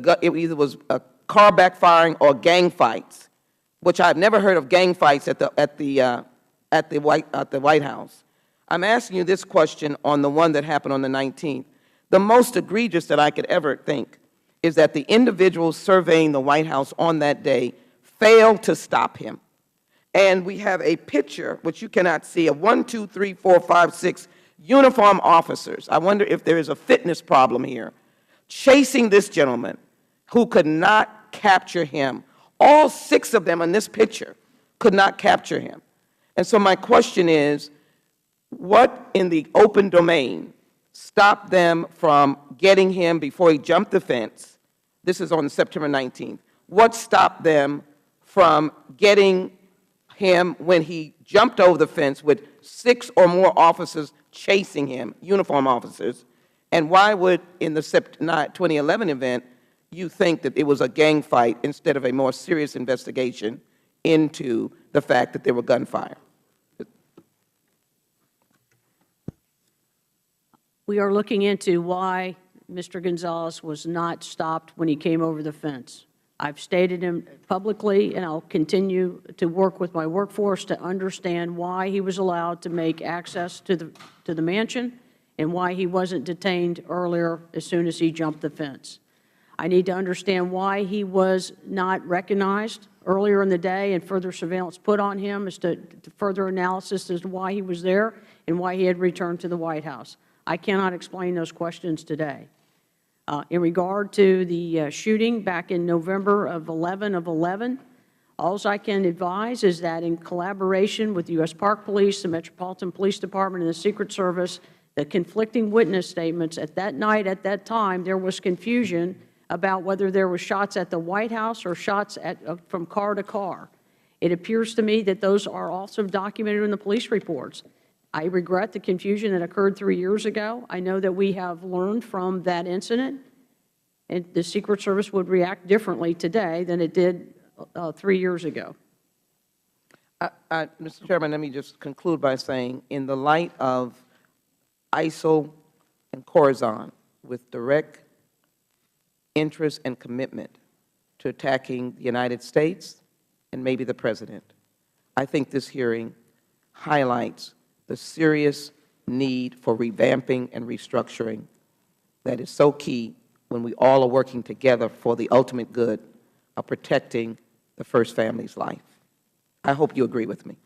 was a car backfiring or gang fights, which I've never heard of gang fights at the White House. I'm asking you this question on the one that happened on the 19th. The most egregious that I could ever think is that the individuals surveying the White House on that day failed to stop him. And we have a picture, which you cannot see, of 1, 2, 3, 4, 5, 6 uniformed officers. I wonder if there is a fitness problem here, chasing this gentleman who could not capture him. All 6 of them in this picture could not capture him. And so my question is, what in the open domain stopped them from getting him before he jumped the fence? This is on September 19th. What stopped them from getting him when he jumped over the fence with 6 or more officers chasing him, uniformed officers? And why would, in the 2011 event, you think that it was a gang fight instead of a more serious investigation into the fact that there were gunfire? We are looking into why Mr. Gonzalez was not stopped when he came over the fence. I've stated him publicly, and I'll continue to work with my workforce to understand why he was allowed to make access to the mansion and why he wasn't detained earlier as soon as he jumped the fence. I need to understand why he was not recognized earlier in the day and further surveillance put on him as to further analysis as to why he was there and why he had returned to the White House. I cannot explain those questions today. In regard to the shooting back in November of 11, all I can advise is that in collaboration with the U.S. Park Police, the Metropolitan Police Department, and the Secret Service, the conflicting witness statements at that night, at that time, there was confusion about whether there were shots at the White House or shots from car to car. It appears to me that those are also documented in the police reports. I regret the confusion that occurred 3 years ago. I know that we have learned from that incident, and the Secret Service would react differently today than it did 3 years ago. Mr. Chairman, let me just conclude by saying, in the light of ISIL and Khorasan, with direct interest and commitment to attacking the United States and maybe the President, I think this hearing highlights the serious need for revamping and restructuring that is so key when we all are working together for the ultimate good of protecting the first family's life. I hope you agree with me.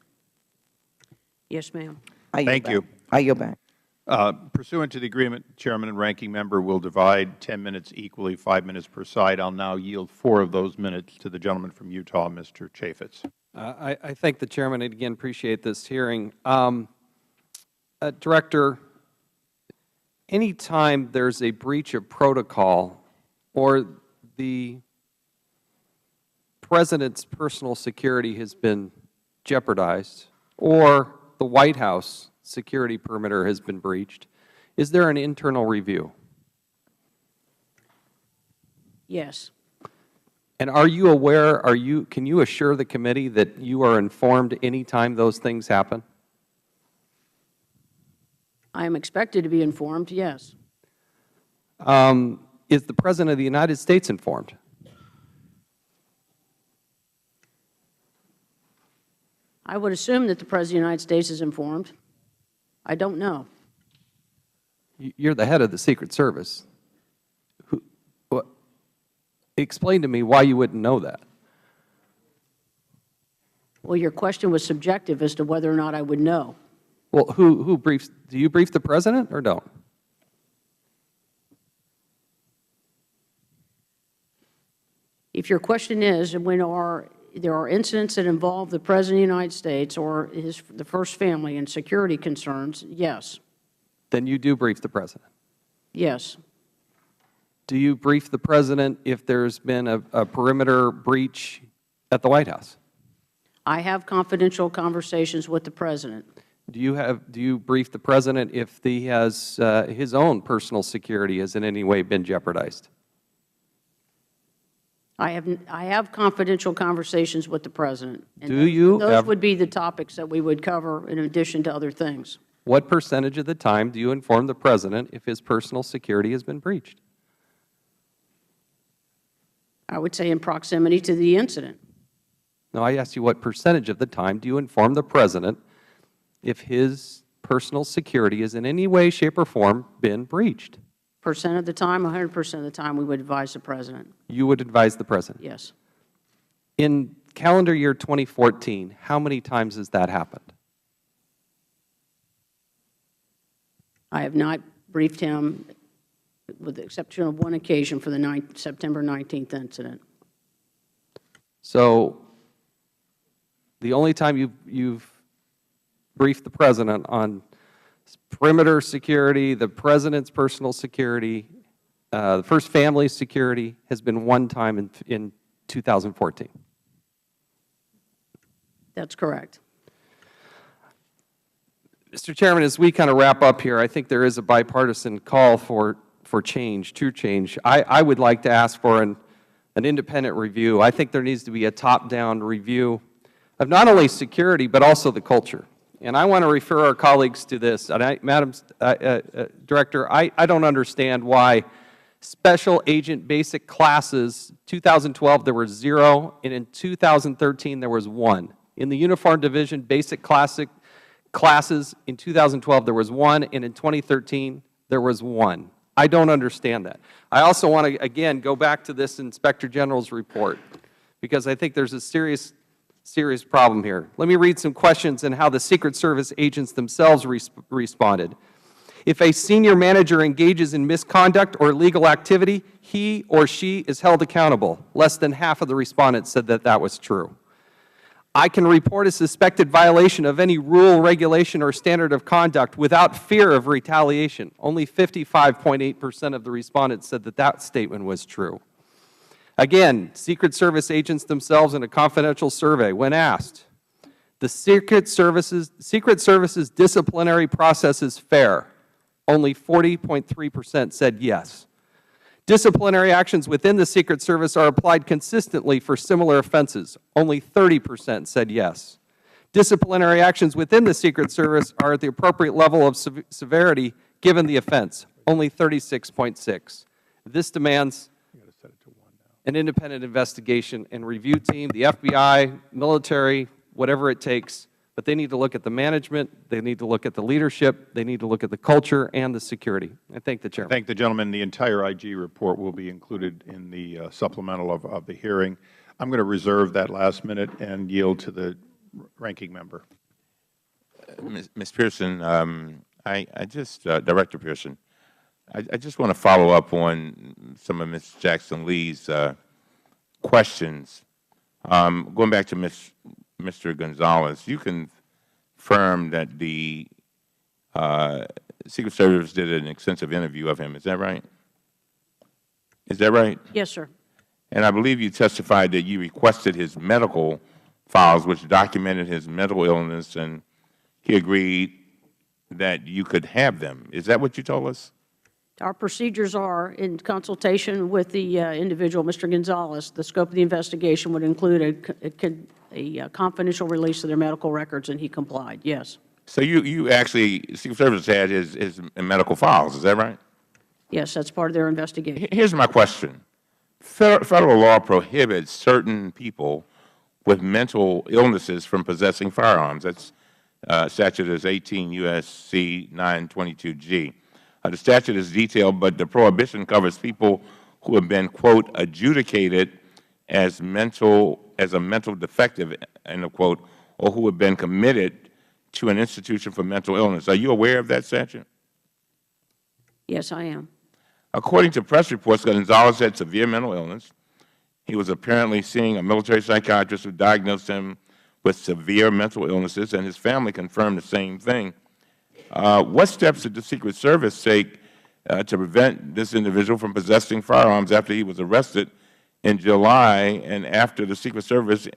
Yes, ma'am. Thank you. I yield back. Pursuant to the agreement, Chairman and Ranking Member will divide 10 minutes equally, 5 minutes per side. I'll now yield 4 of those minutes to the gentleman from Utah, Mr. Chaffetz. I thank the Chairman and again appreciate this hearing. Director, any time there's a breach of protocol or the President's personal security has been jeopardized or the White House security perimeter has been breached, is there an internal review? Yes. And are you aware, can you assure the committee that you are informed any time those things happen? I am expected to be informed, yes. Is the President of the United States informed? I would assume that the President of the United States is informed. I don't know. You're the head of the Secret Service. Explain to me why you wouldn't know that. Well, your question was subjective as to whether or not I would know. Well, who briefs? Do you brief the President or don't? If your question is when our there are incidents that involve the President of the United States or the first family and security concerns, yes. Then you do brief the President. Yes. Do you brief the President if there's been a perimeter breach at the White House? I have confidential conversations with the President. Do you brief the President if he has his own personal security has in any way been jeopardized? I have confidential conversations with the President. And Do you those ever- would be the topics that we would cover in addition to other things. What percentage of the time do you inform the President if his personal security has been breached? I would say in proximity to the incident. No, I asked you what percentage of the time do you inform the President if his personal security has in any way, shape, or form been breached? Percent of the time, 100% of the time, we would advise the President. You would advise the President? Yes. In calendar year 2014, how many times has that happened? I have not briefed him, with the exception of one occasion, for the September 19th incident. So the only time you've briefed the President on perimeter security, the President's personal security, the first family's security has been one time in 2014. That's correct. Mr. Chairman, as we kind of wrap up here, I think there is a bipartisan call for change, true change. I would like to ask for an independent review. I think there needs to be a top-down review of not only security, but also the culture. And I want to refer our colleagues to this. And Madam Director, I don't understand why special agent basic classes, 2012 there were 0, and in 2013 there was 1. In the Uniform Division basic classes in 2012 there was 1, and in 2013 there was 1. I don't understand that. I also want to, again, go back to this Inspector General's report, because I think there's a serious problem here. Let me read some questions and how the Secret Service agents themselves responded. If a senior manager engages in misconduct or illegal activity, he or she is held accountable. Less than half of the respondents said that that was true. I can report a suspected violation of any rule, regulation, or standard of conduct without fear of retaliation. Only 55.8% of the respondents said that that statement was true. Again, Secret Service agents themselves in a confidential survey, when asked, the Secret Service's disciplinary process is fair. Only 40.3% said yes. Disciplinary actions within the Secret Service are applied consistently for similar offenses. Only 30% said yes. Disciplinary actions within the Secret Service are at the appropriate level of severity given the offense. Only 36.6%. This demands an independent investigation and review team, the FBI, military, whatever it takes, but they need to look at the management, they need to look at the leadership, they need to look at the culture and the security. I thank the Chairman. Thank the gentleman. The entire IG report will be included in the supplemental of the hearing. I'm going to reserve that last minute and yield to the ranking member. Ms. Pearson, Director Pearson, I just want to follow up on some of Ms. Jackson-Lee's questions. Going back to Mr. Gonzalez, you confirmed that the Secret Service did an extensive interview of him. Is that right? Is that right? Yes, sir. And I believe you testified that you requested his medical files, which documented his mental illness, and he agreed that you could have them. Is that what you told us? Our procedures are, in consultation with the individual, Mr. Gonzalez, the scope of the investigation would include a confidential release of their medical records, and he complied, yes. So you actually, Secret Service had his medical files, is that right? Yes, that's part of their investigation. Here's my question. Federal law prohibits certain people with mental illnesses from possessing firearms. That's statute is 18 U.S.C. 922G. The statute is detailed, but the prohibition covers people who have been, quote, adjudicated as a mental defective, end of quote, or who have been committed to an institution for mental illness. Are you aware of that statute? Yes, I am. According to press reports, Gonzalez had severe mental illness. He was apparently seeing a military psychiatrist who diagnosed him with severe mental illnesses, and his family confirmed the same thing. What steps did the Secret Service take to prevent this individual from possessing firearms after he was arrested in July and after the Secret Service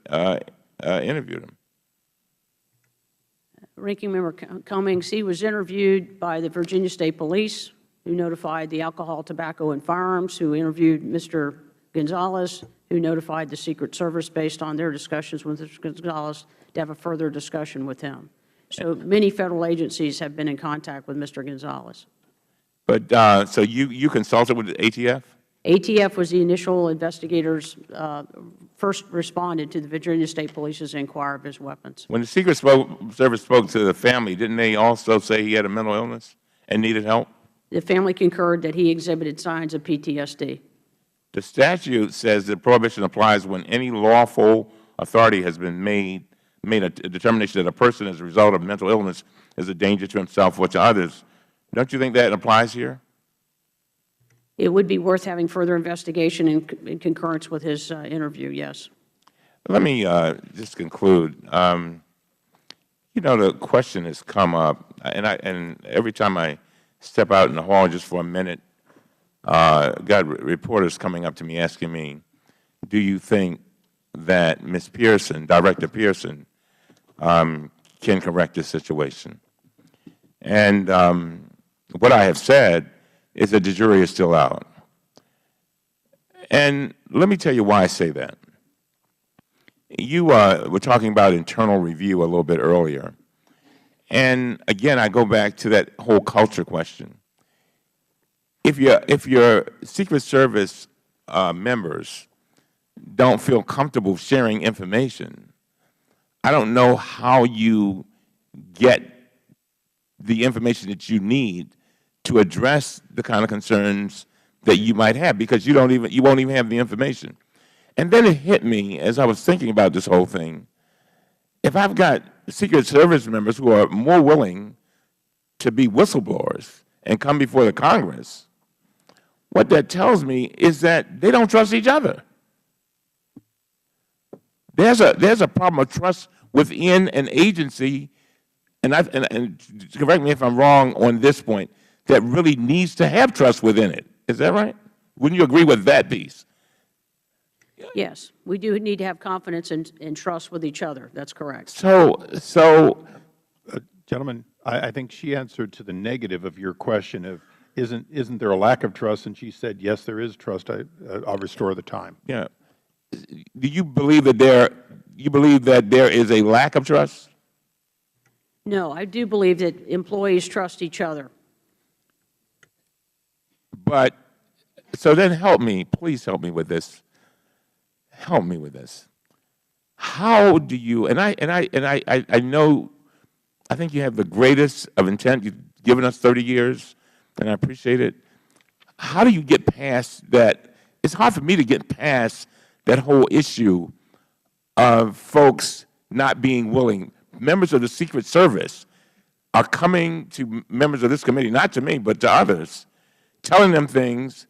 interviewed him? Ranking Member Cummings, he was interviewed by the Virginia State Police, who notified the Alcohol, Tobacco, and Firearms, who interviewed Mr. Gonzalez, who notified the Secret Service based on their discussions with Mr. Gonzalez to have a further discussion with him. So many Federal agencies have been in contact with Mr. Gonzalez. But so you consulted with the ATF? ATF was the initial investigators first responded to the Virginia State Police's inquiry of his weapons. When the Secret Service spoke to the family, didn't they also say he had a mental illness and needed help? The family concurred that he exhibited signs of PTSD. The statute says the prohibition applies when any lawful authority has been made a determination that a person as a result of mental illness is a danger to himself or to others. Don't you think that applies here? It would be worth having further investigation in concurrence with his interview, yes. Let me just conclude. You know, the question has come up, and every time I step out in the hall just for a minute, got reporters coming up to me asking me, do you think that Ms. Pearson, Director Pearson, can correct this situation? And what I have said is that the jury is still out. And let me tell you why I say that. You were talking about internal review a little bit earlier. And again, I go back to that whole culture question. If your Secret Service members don't feel comfortable sharing information, I don't know how you get the information that you need to address the kind of concerns that you might have, because you won't even have the information. And then it hit me as I was thinking about this whole thing. If I've got Secret Service members who are more willing to be whistleblowers and come before the Congress, what that tells me is that they don't trust each other. There's a problem of trust within an agency, and correct me if I'm wrong on this point, that really needs to have trust within it. Is that right? Wouldn't you agree with that piece? Yes, we do need to have confidence and trust with each other. That's correct. Gentlemen, I think she answered to the negative of your question of isn't there a lack of trust, and she said, yes, there is trust. I'll restore the time. Yeah. Do you believe that there is a lack of trust? No, I do believe that employees trust each other. But, so then help me, please help me with this. Help me with this. How do you, and I know, I think you have the greatest of intent. You've given us 30 years, and I appreciate it. How do you get past that? It's hard for me to get past that whole issue of folks not being willing. Members of the Secret Service are coming to members of this committee, not to me, but to others, telling them things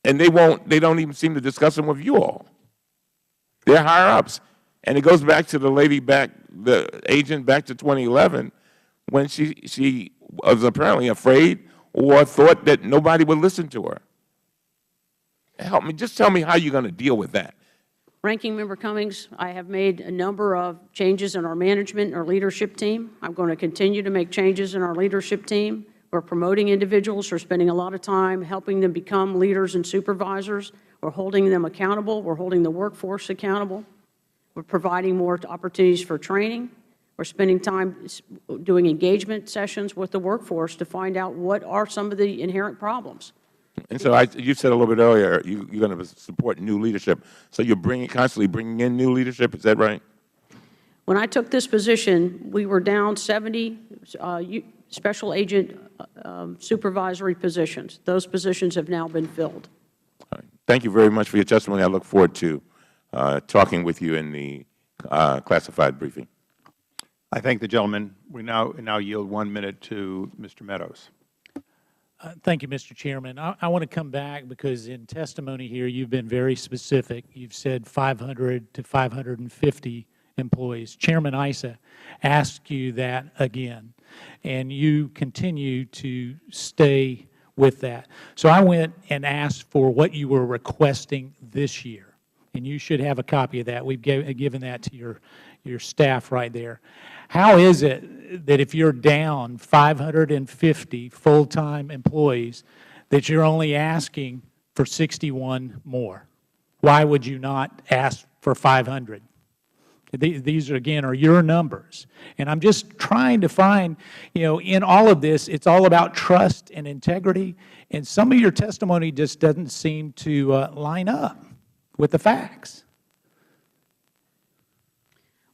and they don't even seem to discuss them with you all. They're higher ups. And it goes back to the agent back to 2011, when she was apparently afraid or thought that nobody would listen to her. Help me, just tell me how you're going to deal with that. Ranking Member Cummings, I have made a number of changes in our management and our leadership team. I'm going to continue to make changes in our leadership team. We're promoting individuals. We're spending a lot of time helping them become leaders and supervisors. We're holding them accountable. We're holding the workforce accountable. We're providing more opportunities for training. We're spending time doing engagement sessions with the workforce to find out what are some of the inherent problems. And so you said a little bit earlier you're going to support new leadership. So you're constantly bringing in new leadership. Is that right? When I took this position, we were down 70 special agent supervisory positions. Those positions have now been filled. All right. Thank you very much for your testimony. I look forward to talking with you in the classified briefing. I thank the gentleman. We now yield 1 minute to Mr. Meadows. Thank you, Mr. Chairman. I want to come back because in testimony here, you've been very specific. You've said 500 to 550 employees. Chairman Issa asked you that again, and you continue to stay with that. So I went and asked for what you were requesting this year, and you should have a copy of that. We've given that to your staff right there. How is it that if you're down 550 full-time employees, that you're only asking for 61 more? Why would you not ask for 500? These, again, are your numbers. And I'm just trying to find, in all of this, it's all about trust and integrity, and some of your testimony just doesn't seem to line up with the facts.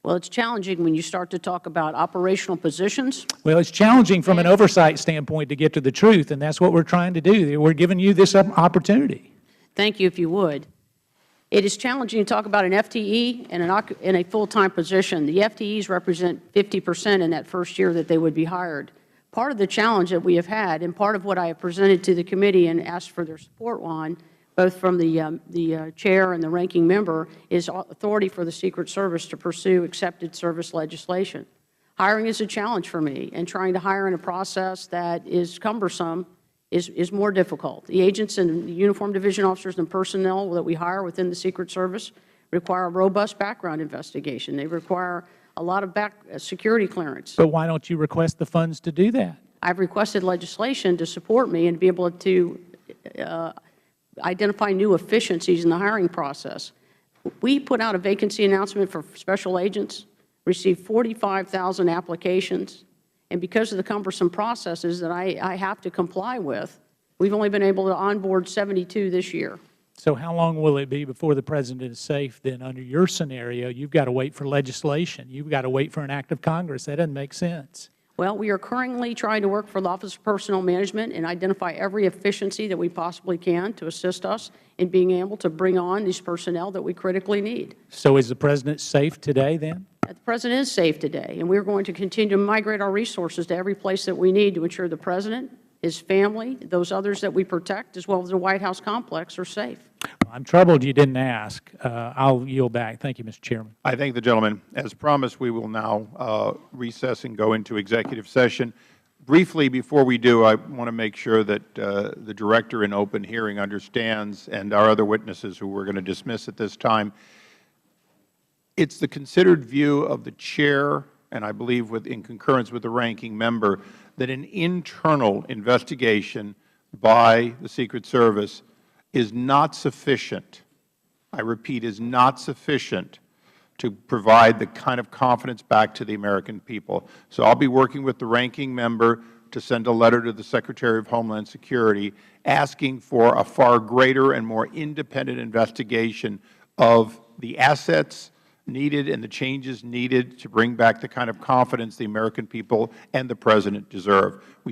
Well, it's challenging when you start to talk about operational positions. Well, it's challenging from an oversight standpoint to get to the truth, and that's what we're trying to do. We're giving you this opportunity. Thank you, if you would. It is challenging to talk about an FTE and a full-time position. The FTEs represent 50% in that first year that they would be hired. Part of the challenge that we have had, and part of what I have presented to the committee and asked for their support on, both from the chair and the ranking member, is authority for the Secret Service to pursue accepted service legislation. Hiring is a challenge for me, and trying to hire in a process that is cumbersome is more difficult. The agents and the uniformed division officers and personnel that we hire within the Secret Service require a robust background investigation. They require a lot of security clearance. But why don't you request the funds to do that? I've requested legislation to support me and be able to identify new efficiencies in the hiring process. We put out a vacancy announcement for special agents, received 45,000 applications, and because of the cumbersome processes that I have to comply with, we've only been able to onboard 72 this year. So how long will it be before the President is safe? Then under your scenario, you've got to wait for legislation. You've got to wait for an act of Congress. That doesn't make sense. Well, we are currently trying to work for the Office of Personnel Management and identify every efficiency that we possibly can to assist us in being able to bring on these personnel that we critically need. So is the President safe today then? The President is safe today, and we're going to continue to migrate our resources to every place that we need to ensure the President, his family, those others that we protect, as well as the White House complex, are safe. I'm troubled you didn't ask. I'll yield back. Thank you, Mr. Chairman. I thank the gentleman. As promised, we will now recess and go into executive session. Briefly, before we do, I want to make sure that the Director in open hearing understands, and our other witnesses who we're going to dismiss at this time, it's the considered view of the Chair, and I believe in concurrence with the ranking member, that an internal investigation by the Secret Service is not sufficient, I repeat, is not sufficient to provide the kind of confidence back to the American people. So I'll be working with the ranking member to send a letter to the Secretary of Homeland Security asking for a far greater and more independent investigation of the assets needed and the changes needed to bring back the kind of confidence the American people and the President deserve.